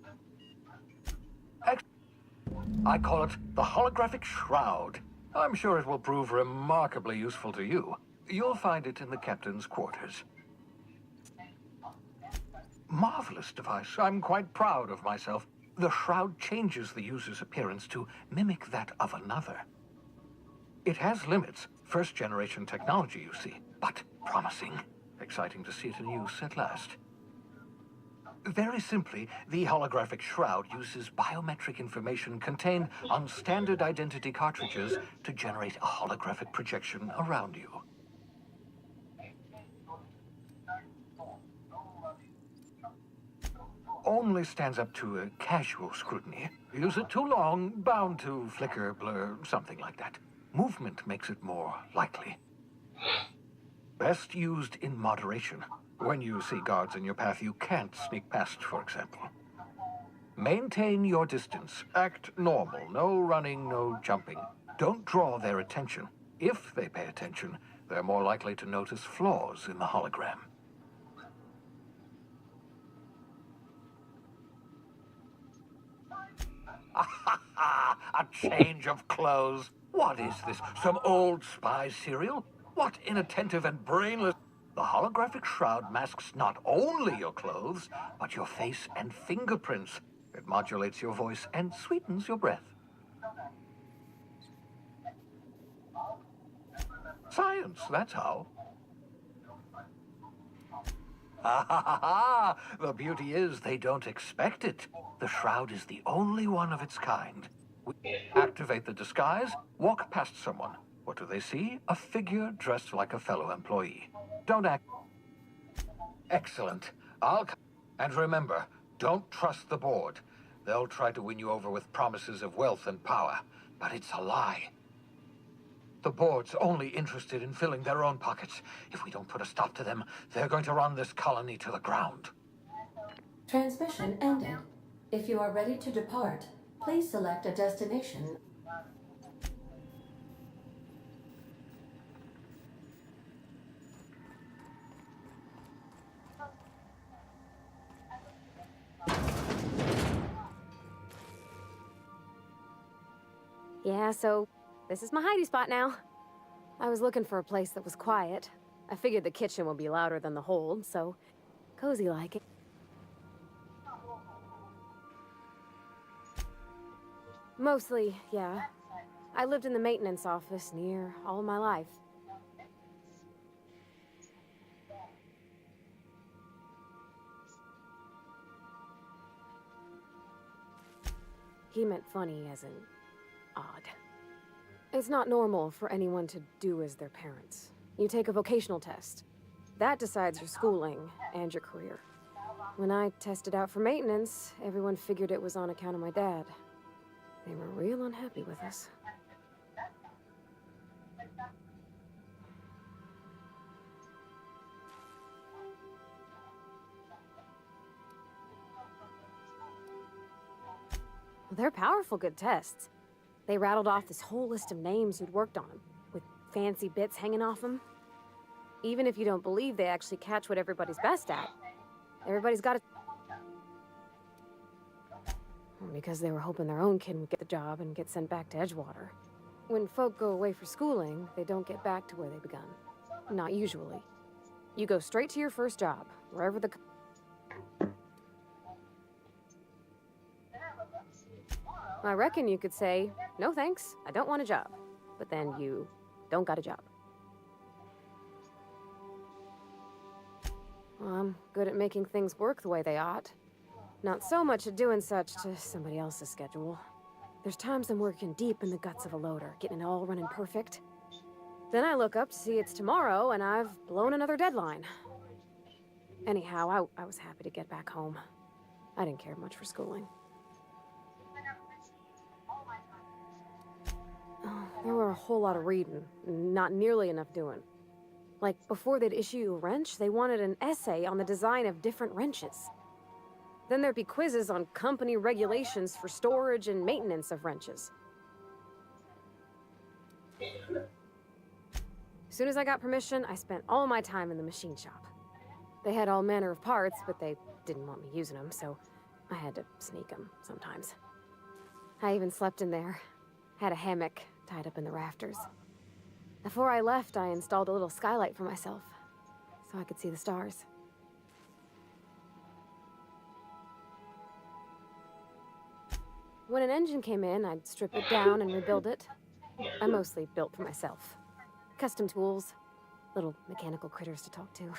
I call it the holographic shroud. I'm sure it will prove remarkably useful to you. You'll find it in the captain's quarters. Marvelous device. I'm quite proud of myself. The shroud changes the user's appearance to mimic that of another. It has limits. First-generation technology, you see, but promising. Exciting to see it in use at last. Very simply, the holographic shroud uses biometric information contained on standard identity cartridges to generate a holographic projection around you. Only stands up to a casual scrutiny. Use it too long, bound to flicker, blur, something like that. Movement makes it more likely. Best used in moderation. When you see guards in your path you can't sneak past, for example. Maintain your distance. Act normal. No running, no jumping. Don't draw their attention. If they pay attention, they're more likely to notice flaws in the hologram. A change of clothes. What is this? Some old spy serial? What inattentive and brainless... The holographic shroud masks not only your clothes, but your face and fingerprints. It modulates your voice and sweetens your breath. Science, that's how. The beauty is they don't expect it. The shroud is the only one of its kind. We activate the disguise, walk past someone. What do they see? A figure dressed like a fellow employee. Don't act... Excellent. And remember, don't trust the board. They'll try to win you over with promises of wealth and power, but it's a lie. The board's only interested in filling their own pockets. If we don't put a stop to them, they're going to run this colony to the ground. Transmission ended. If you are ready to depart, please select a destination. Yeah, so this is my hidey spot now. I was looking for a place that was quiet. I figured the kitchen would be louder than the hold, so cozy like it. Mostly, yeah. I lived in the maintenance office near all my life. He meant funny as in odd. It's not normal for anyone to do as their parents. You take a vocational test. That decides your schooling and your career. When I tested out for maintenance, everyone figured it was on account of my dad. They were real unhappy with us. Well, they're powerful good tests. They rattled off this whole list of names who'd worked on them, with fancy bits hanging off them. Even if you don't believe they actually catch what everybody's best at, everybody's got it. Because they were hoping their own kid would get the job and get sent back to Edgewater. When folk go away for schooling, they don't get back to where they begun. Not usually. You go straight to your first job, wherever the... I reckon you could say, no thanks, I don't want a job. but then you don't got a job. Well, I'm good at making things work the way they ought. Not so much at doing such to somebody else's schedule. There's times I'm working deep in the guts of a loader, getting it all running perfect. Then I look up to see it's tomorrow, and I've blown another deadline. Anyhow, I was happy to get back home. I didn't care much for schooling. Oh, there were a whole lot of reading, not nearly enough doing. Like, before they'd issue you a wrench, they wanted an essay on the design of different wrenches. Then there'd be quizzes on company regulations for storage and maintenance of wrenches. As soon as I got permission, I spent all my time in the machine shop. They had all manner of parts, but they didn't want me using them, so I had to sneak them sometimes. I even slept in there. Had a hammock tied up in the rafters. Before I left, I installed a little skylight for myself, so I could see the stars. When an engine came in, I'd strip it down and rebuild it. I mostly built for myself. Custom tools, little mechanical critters to talk to.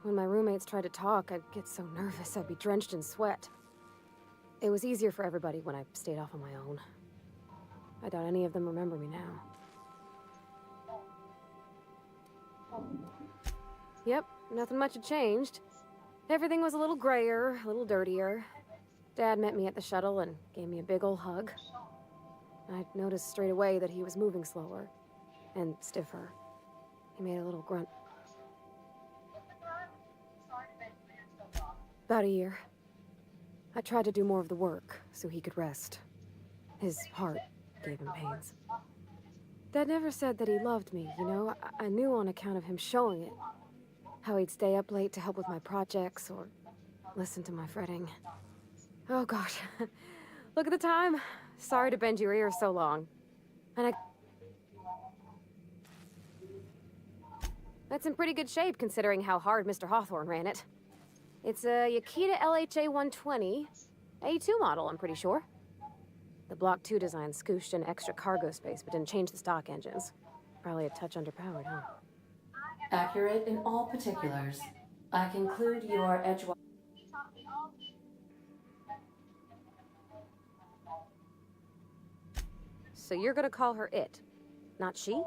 When my roommates tried to talk, I'd get so nervous I'd be drenched in sweat. It was easier for everybody when I stayed off on my own. I doubt any of them remember me now. Yep, nothing much had changed. Everything was a little grayer, a little dirtier. Dad met me at the shuttle and gave me a big ol' hug. I noticed straight away that he was moving slower and stiffer. He made a little grunt. About a year. I tried to do more of the work so he could rest. His heart gave him pains. Dad never said that he loved me, you know? I knew on account of him showing it. How he'd stay up late to help with my projects or listen to my fretting. Oh gosh, look at the time. Sorry to bend your ear so long. And that's in pretty good shape considering how hard Mr. Hawthorne ran it. It's a Yakita LHA 120, A2 model, I'm pretty sure. The Block 2 design scooshed in extra cargo space, but didn't change the stock engines. Probably a touch underpowered, huh? Accurate in all particulars. I conclude you are Edgewater. So you're gonna call her it, not she?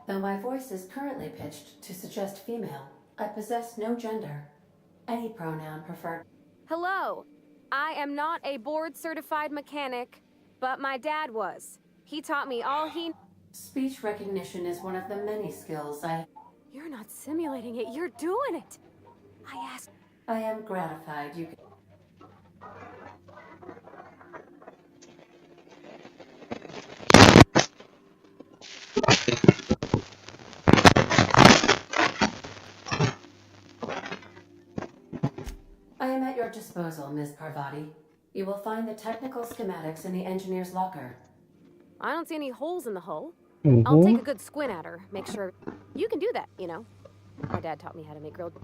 Though my voice is currently pitched to suggest female, I possess no gender. Any pronoun preferred. Hello! I am not a board-certified mechanic, but my dad was. He taught me all he... Speech recognition is one of the many skills I... You're not simulating it, you're doing it! I asked... I am gratified you can... I am at your disposal, Ms. Parvati. You will find the technical schematics in the engineer's locker. I don't see any holes in the hull. I'll take a good squint at her, make sure... You can do that, you know. My dad taught me how to make grilled...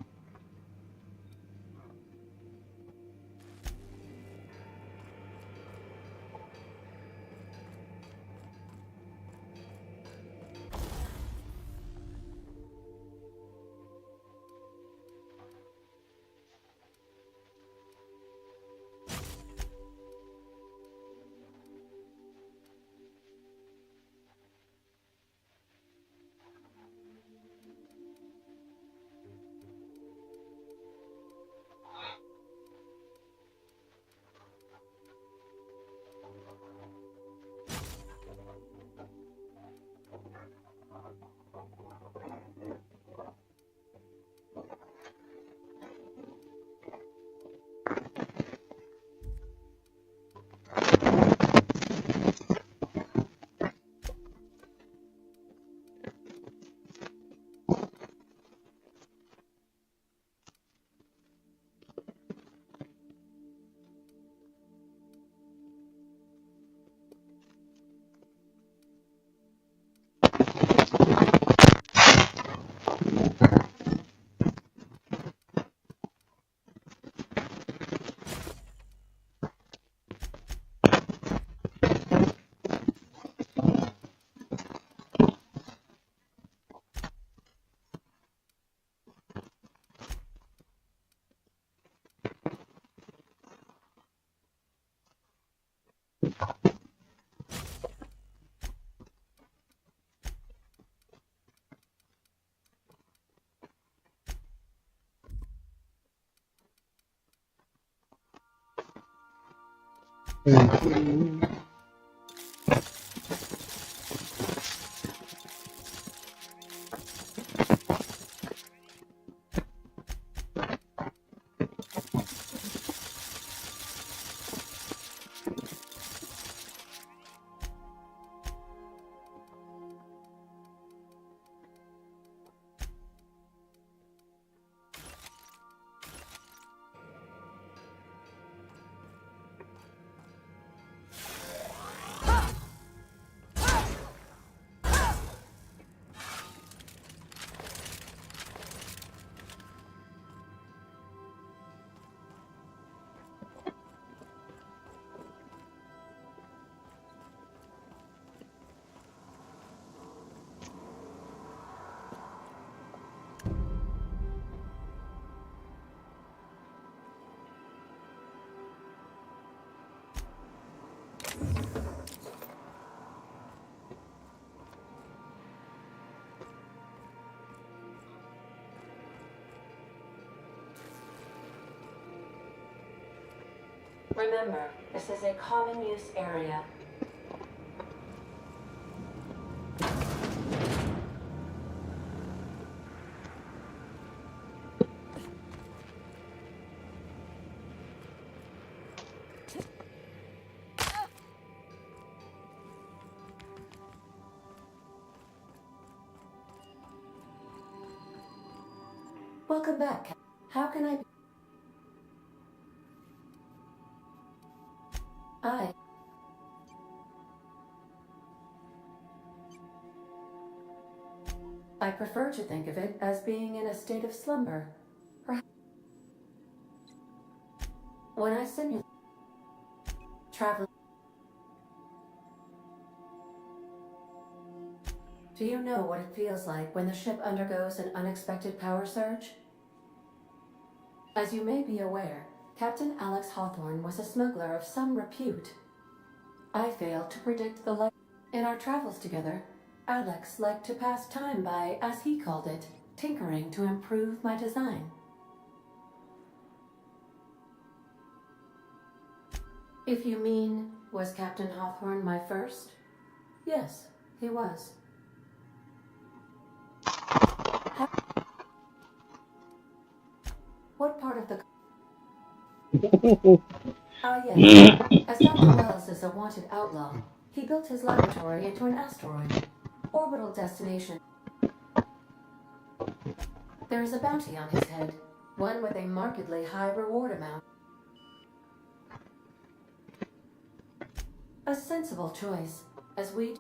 Remember, this is a common use area. Welcome back. How can I be? I prefer to think of it as being in a state of slumber. When I simulate travel, do you know what it feels like when the ship undergoes an unexpected power surge? As you may be aware, Captain Alex Hawthorne was a smuggler of some repute. I failed to predict the light. In our travels together, Alex liked to pass time by, as he called it, tinkering to improve my design. If you mean, was Captain Hawthorne my first? Yes, he was. What part of the... yes. As Dr. Wells is a wanted outlaw, he built his laboratory into an asteroid. Orbital destination. There is a bounty on his head, one with a markedly high reward amount. A sensible choice, as we...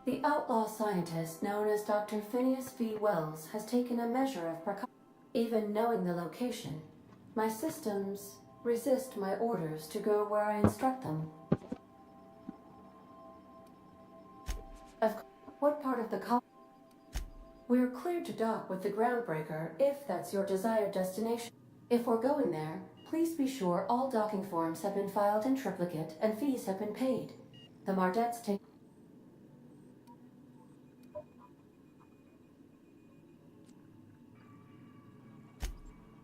The outlaw scientist known as Dr. Phineas V. Wells has taken a measure of precaution. Even knowing the location, my systems resist my orders to go where I instruct them. What part of the We're cleared to dock with the groundbreaker if that's your desired destination. If we're going there, please be sure all docking forms have been filed in triplicate and fees have been paid. The Mardettes take...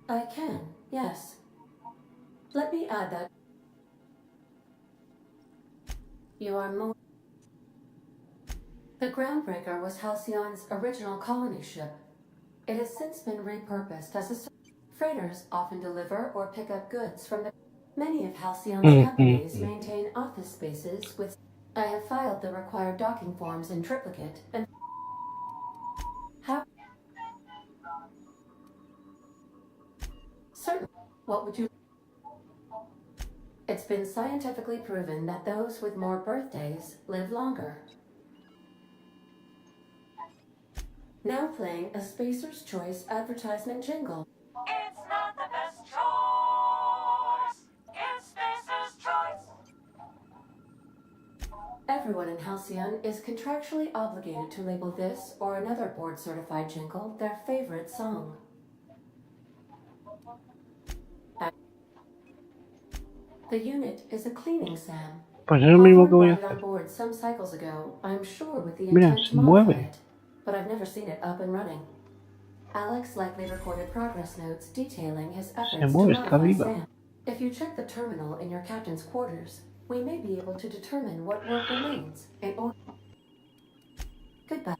I can, yes. Let me add that... You are more... The Groundbreaker was Halcyon's original colony ship. It has since been repurposed as a... Freighters often deliver or pick up goods from the... Many of Halcyon's companies maintain office spaces with... I have filed the required docking forms in triplicate and... How... Certainly. What would you... It's been scientifically proven that those with more birthdays live longer. Now playing a Spacer's Choice advertisement jingle. It's not the best choice. It's Spacer's Choice. Everyone in Halcyon is contractually obligated to label this or another board-certified jingle their favorite song. The unit is a cleaning SAM. Pues es lo mismo que voy a Hawthorne brought it hacer. on board some cycles ago, I'm sure with the Mira, intent se to modify mueve. it, but I've never seen it up and running. Alex likely recorded progress notes detailing his efforts Se to mueve, está modify viva. Sam. If you check the terminal in your captain's quarters, we may be able to determine what work remains in order. Goodbye.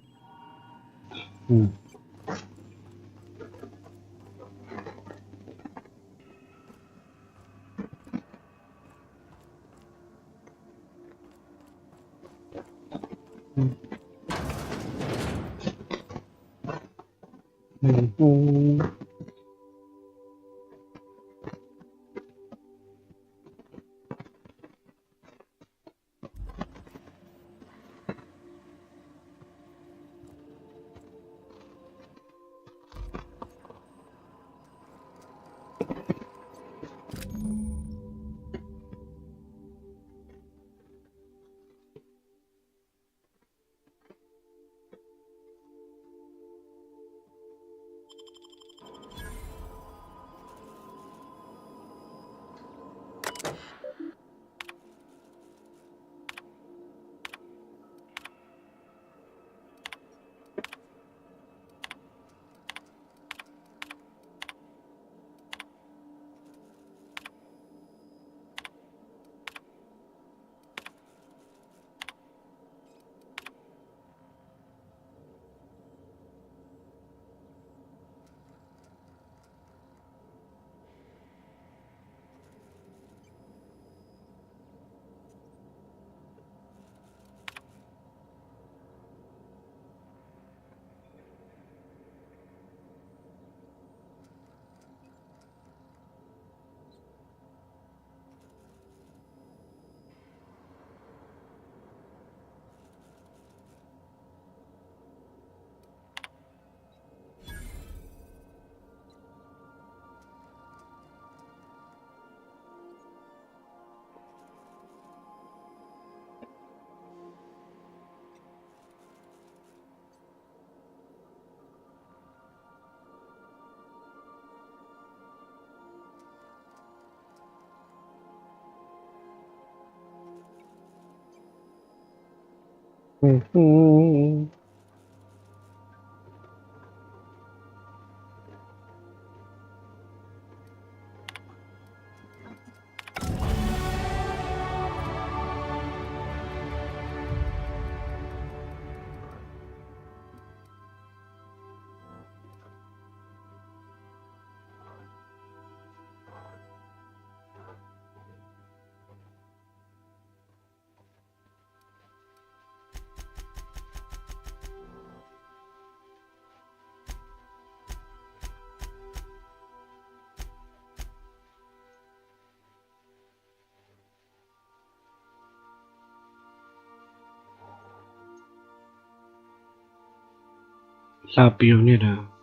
La pionera.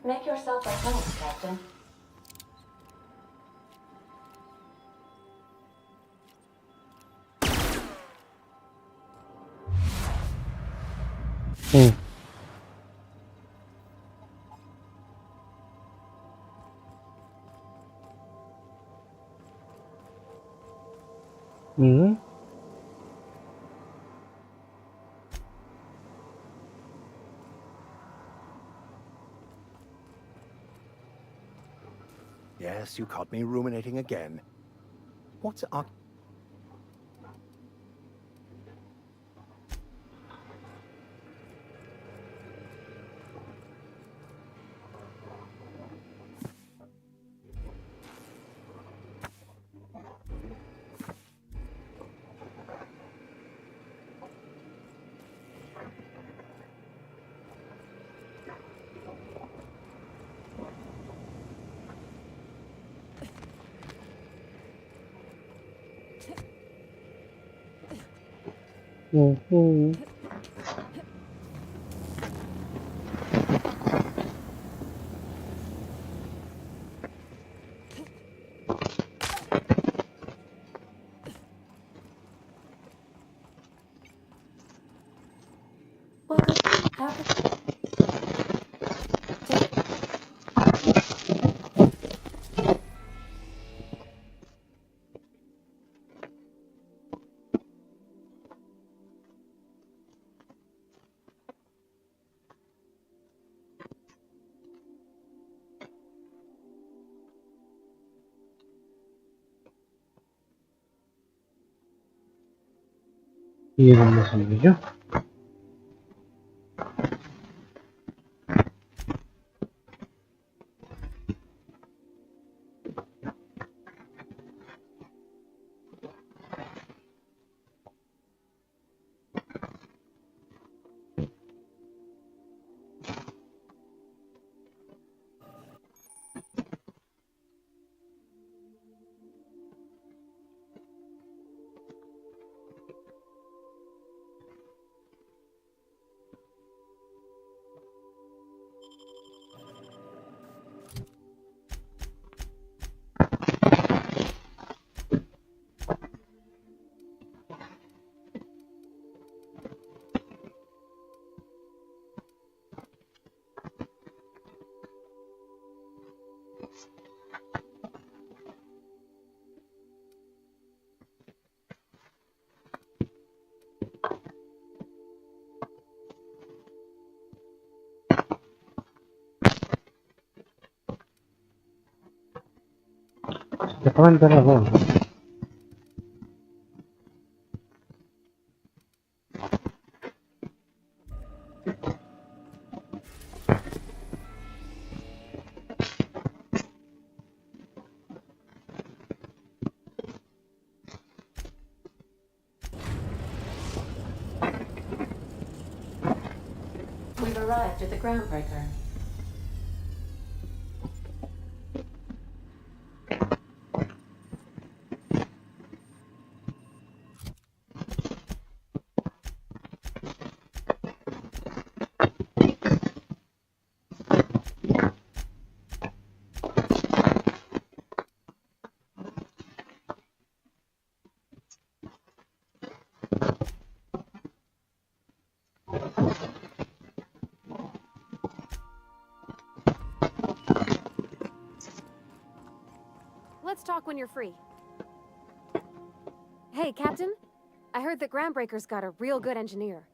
Make yourself at home, Captain. Yes, you caught me ruminating again. What's ¿Y dónde salí yo? Te acaban de las dos. We've arrived at the groundbreaker. Let's talk when you're free. Hey, Captain. I heard that Groundbreaker's got a real good engineer.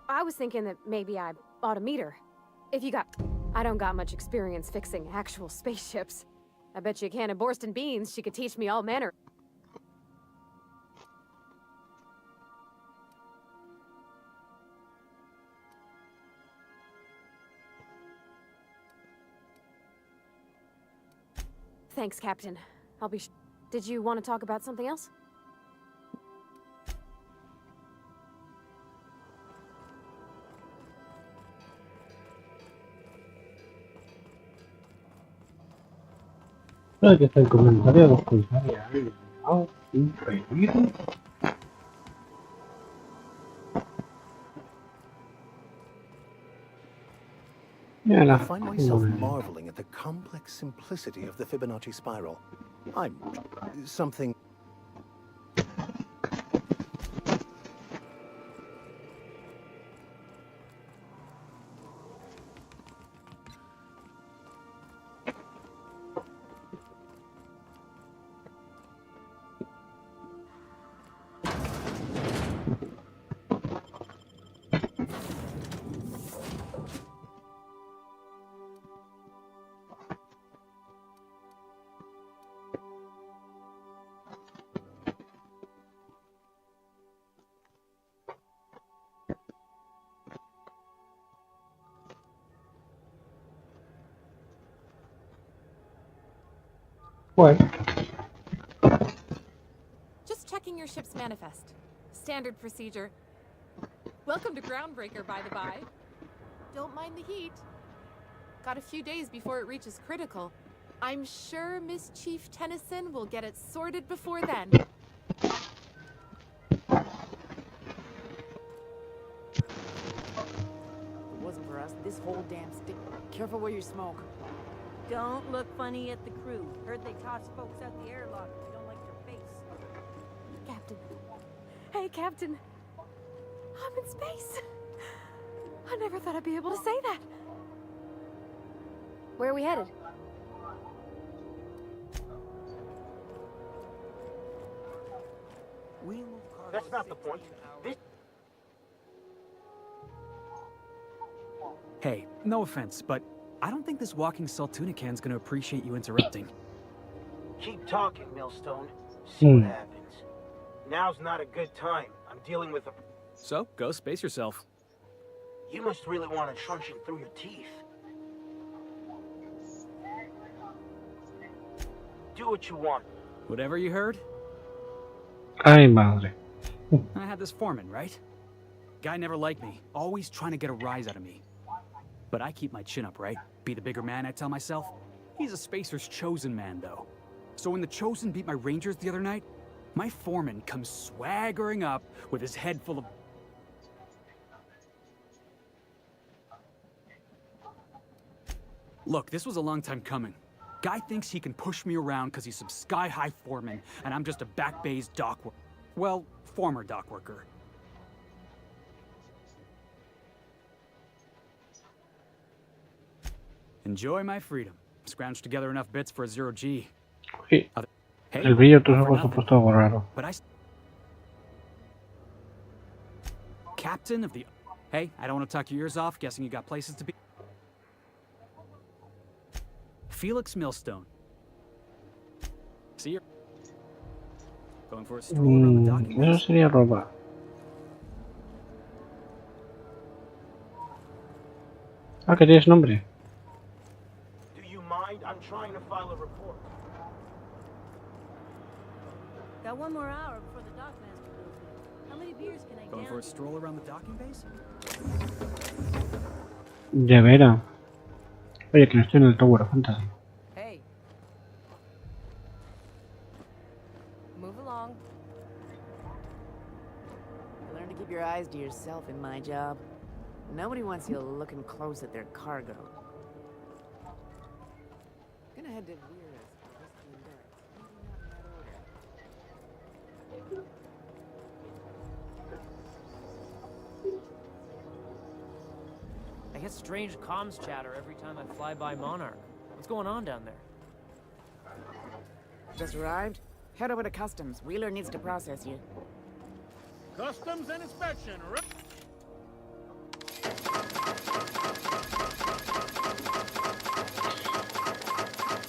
I was thinking that maybe I ought to meet her. If you got... I don't got much experience fixing actual spaceships. I bet you a can of Borston beans she could teach me all manner. Thanks, Captain. I'll be Did you want to talk about something else? Creo que está el comentario de los comisarios. Increíble. Yeah, I find myself marveling at the complex simplicity of the Fibonacci spiral. I'm something. Well, Just checking your ship's manifest. Standard procedure. Welcome to Groundbreaker, by the by. Don't mind the heat. Got a few days before it reaches critical. I'm sure Miss Chief Tennyson will get it sorted before then. If it wasn't for us, this whole damn stick. Careful where you smoke. Don't look funny at the crew. Heard they toss folks out the airlock if you don't like their face. Captain. Hey, Captain. I'm in space. I never thought I'd be able to say that. Where are we headed? That's not the point. Hey, no offense, but I don't think this walking Saltunican's gonna appreciate you interrupting. Keep talking, Millstone. See what happens. Now's not a good time. I'm dealing with a... So, go space yourself. You must really want a truncheon through your teeth. Do what you want. Whatever you heard? Ay, madre. I had this foreman, right? Guy never liked me, always trying to get a rise out of me. But I keep my chin up, right? Be the bigger man, I tell myself. He's a Spacer's chosen man, though. So when the Chosen beat my Rangers the other night, my foreman comes swaggering up with his head full of... Look, this was a long time coming. Guy thinks he can push me around because he's some sky-high foreman, and I'm just a back-bay's dock worker. Well, former dock worker. Enjoy my freedom. Scrounged together enough bits for a 0G. Sí. Hey, El brillo de tus ojos se ha puesto algo raro. But Captain of the... Hey, I don't want to talk your ears off, guessing you got places to be. Felix Millstone. See you. Going for a stroll around the docking. Eso sería robar. Ah, que tienes nombre. Do you mind? I'm trying to file a report. Got one more hour before the dockmaster goes in. How many beers can I Going down? for a stroll around the docking base? De veras. Oye, que no estoy en el Tower of Fantasy. Hey. Move along. Learn to keep your eyes to yourself in my job. Nobody wants you looking close at their cargo. Gonna head to Weir's for whiskey and berries. Maybe not in that order. I get strange comms chatter every time I fly by Monarch. What's going on down there? Just arrived? Head over to Customs. Wheeler needs to process you. Customs and inspection.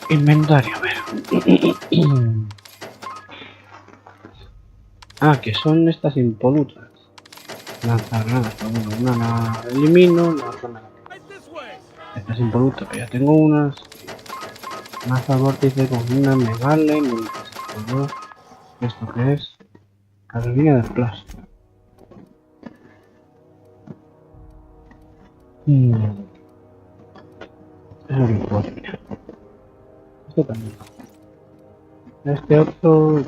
Inventario, a ver. Ah, que son estas impolutas. Lanzagranadas, pero bueno, una la elimino, la otra me la quedo. Estas impolutas, que ya tengo unas. Maza vórtice con una me vale, me necesito dos. ¿Esto qué es? Carabina de plástico. Eso es lo importante. Esto también. Este otro...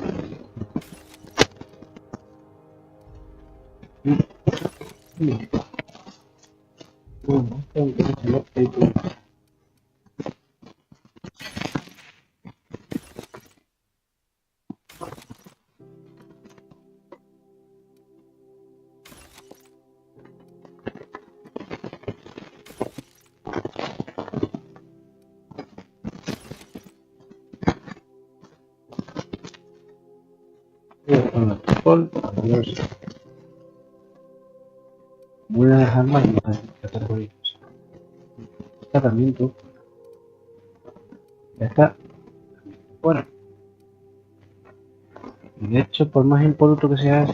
Voy a dejarla en las categorías. Tratamiento. Ya está. Bueno. Y de hecho, por más impoluto que sea,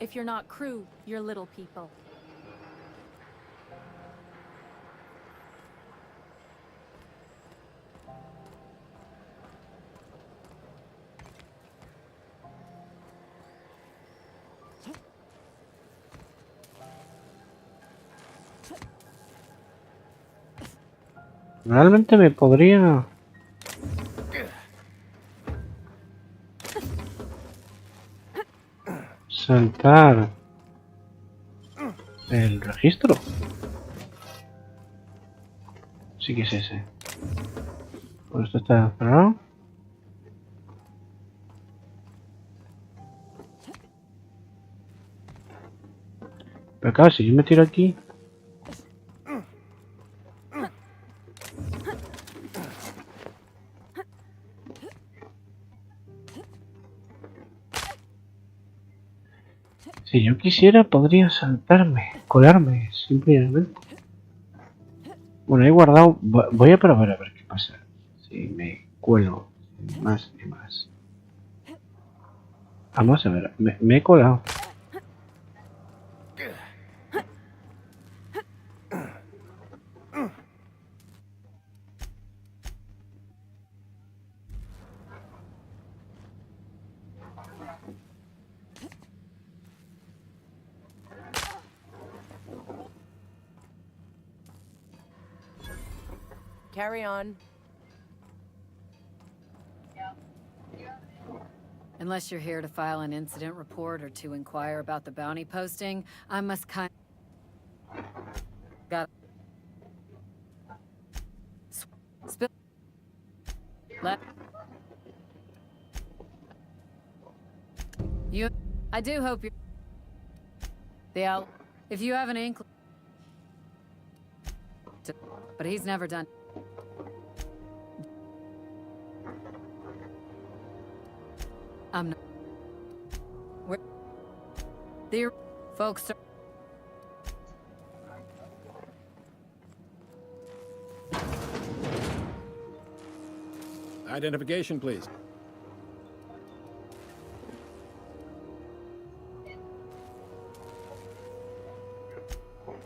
If you're not crew, you're little people. realmente me podría saltar el registro. Sí que es ese. Pues esto está cerrado. Pero claro, si yo me tiro aquí. Si yo quisiera, podría saltarme, colarme, simplemente. Bueno, he guardado. Voy a probar a ver qué pasa. Si me cuelo más y más. Vamos a ver, me he colado. Carry on. Unless you're here to file an incident report or to inquire about the bounty posting, I must got spill. Let you. I do hope you. If you have an inkling. But he's never done. I'm not. Where the folks are. Identification, please.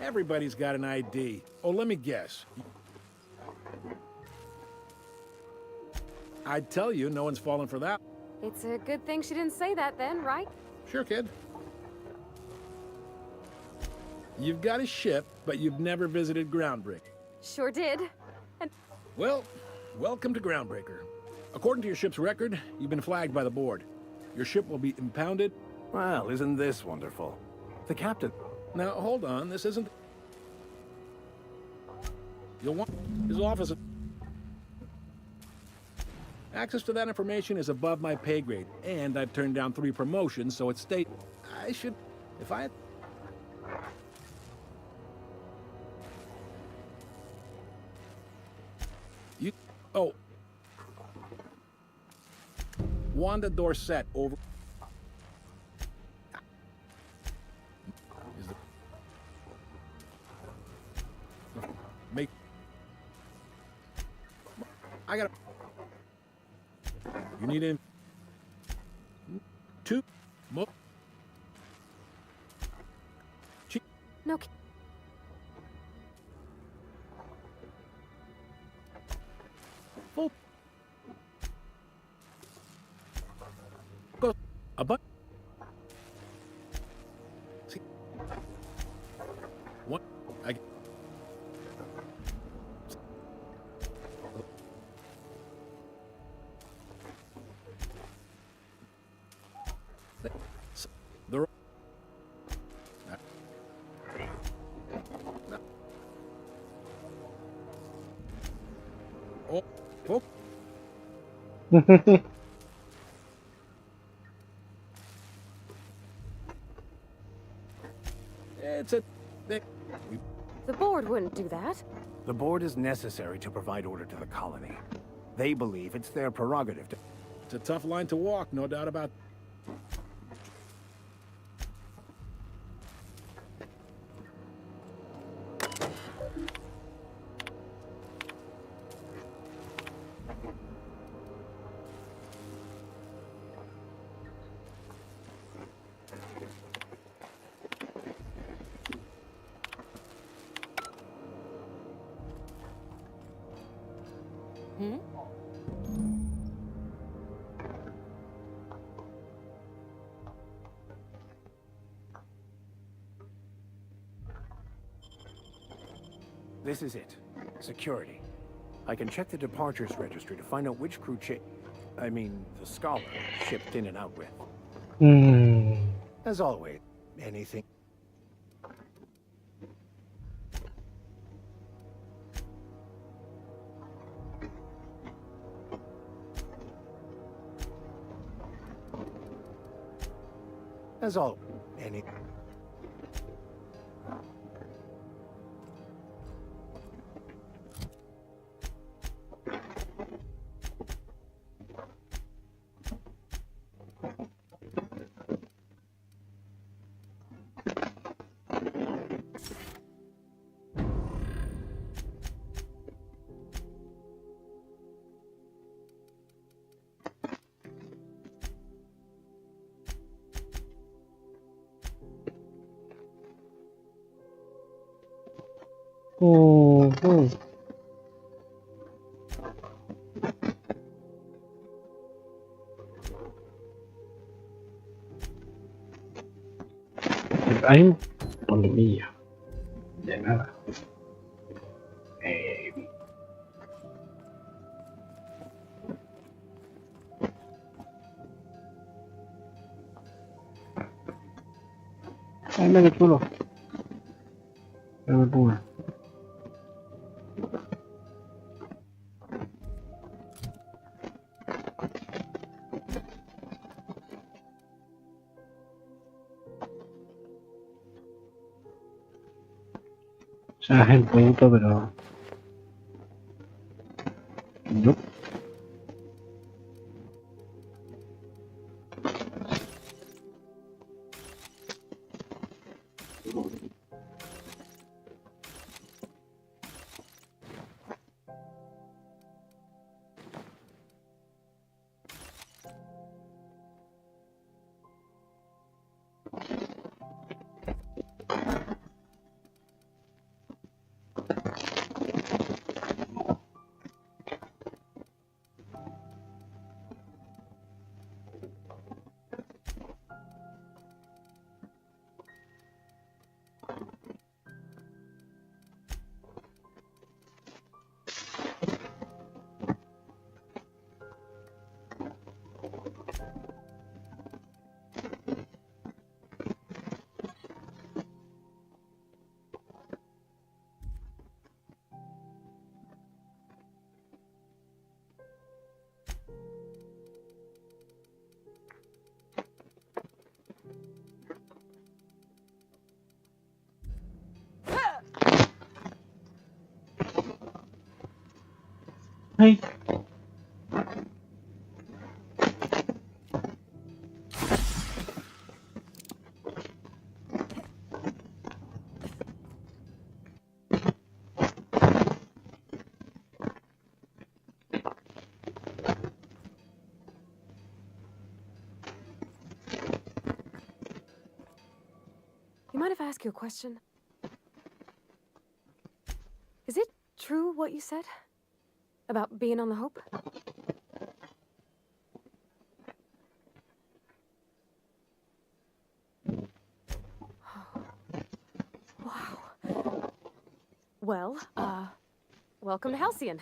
Everybody's got an ID. Oh, let me guess. I'd tell you, no one's fallen for that. It's a good thing she didn't say that then, right? Sure, kid. You've got a ship, but you've never visited Groundbreaker. Sure did. And well, welcome to Groundbreaker. According to your ship's record, you've been flagged by the board. Your ship will be impounded. Well, isn't this wonderful? The captain... Now, hold on, this isn't... You'll want his office... Access to that information is above my pay grade, and I've turned down 3 promotions, so it's I should... If I... You... Oh. Wanda Dorset over... I got. You need in 2 more. No. Full. Go. A butt. See. What? I. The. Oh. Oh. It's a. The board wouldn't do that. The board is necessary to provide order to the colony. They believe it's their prerogative to... It's a tough line to walk, no doubt about. Hmm? This is it. Security. I can check the departures registry to find out which crew the scholar shipped in and out with. As always, anything... As all, any... Hay un polemilla. De nada. Ay, mira qué chulo. Ya me pongo. O sea, es el producto, pero... No. Hey. mind if I ask you a question? Is it true what you said? About being on the Hope? Wow. Well, welcome to Halcyon.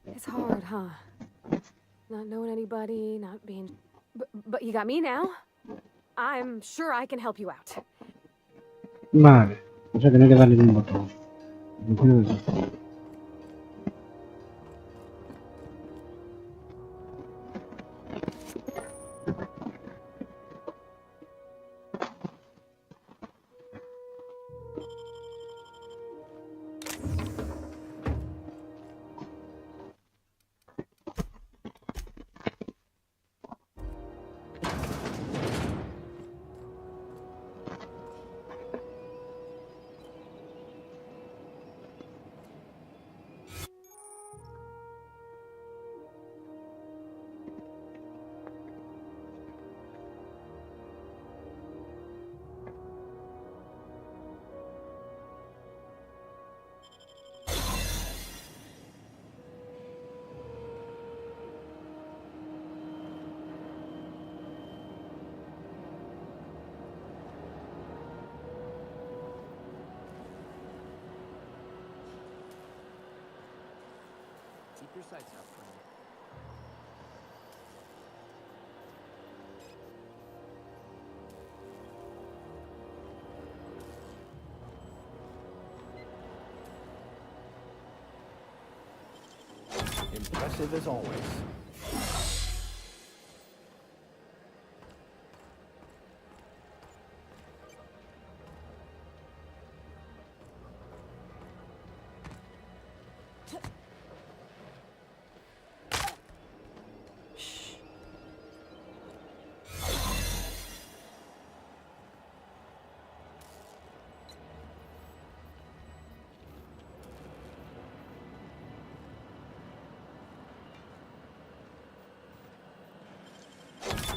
It's hard, huh? Not knowing anybody, not being... But you got me now. I'm sure I can help you out. Vale. O sea que no hay que darle ningún botón. Funciona de eso. Keep your sights out, friend. Impressive as always.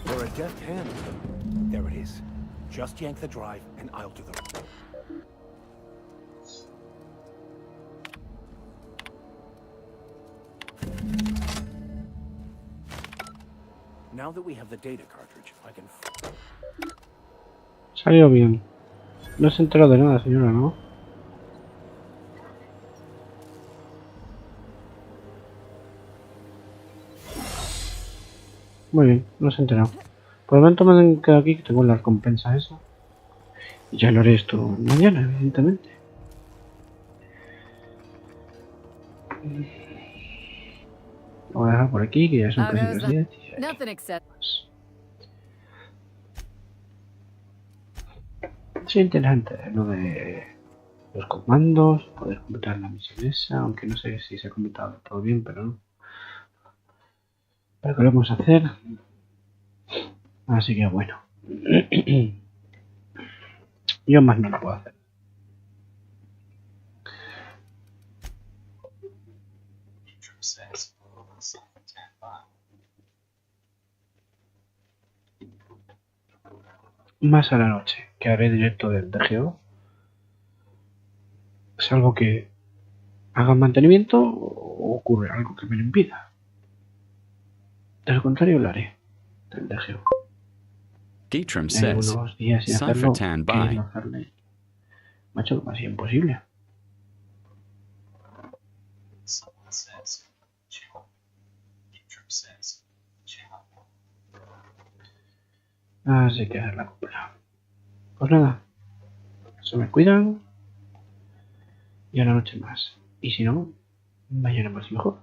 You're a deft hand. There it is. Just yank the drive and I'll do the rest. Now that we have the data cartridge, I can... Salió bien. No se enteró de nada, señora, ¿no? Muy bien, no se ha enterado. Por el momento me quedo aquí, que tengo la recompensa esa. Y ya lo haré esto mañana, evidentemente. Lo voy a dejar por aquí, que ya son casi las 10. Es interesante lo de los comandos, poder completar la misión esa, aunque no sé si se ha completado todo bien, pero no. Pero que lo vamos a hacer. Así que bueno. Yo más no lo puedo hacer. Más a la noche, que haré directo del DGO. ¿Es algo que haga mantenimiento o ocurre algo que me lo impida? De lo contrario lo haré del DGO. Geatrum says, unos días sin Cypher hacerlo, Tan by. queriendo hacerle. Me ha hecho casi imposible. Así que hacer la compra. Pues nada, se me cuidan y a la noche más. Y si no, mañana más mejor.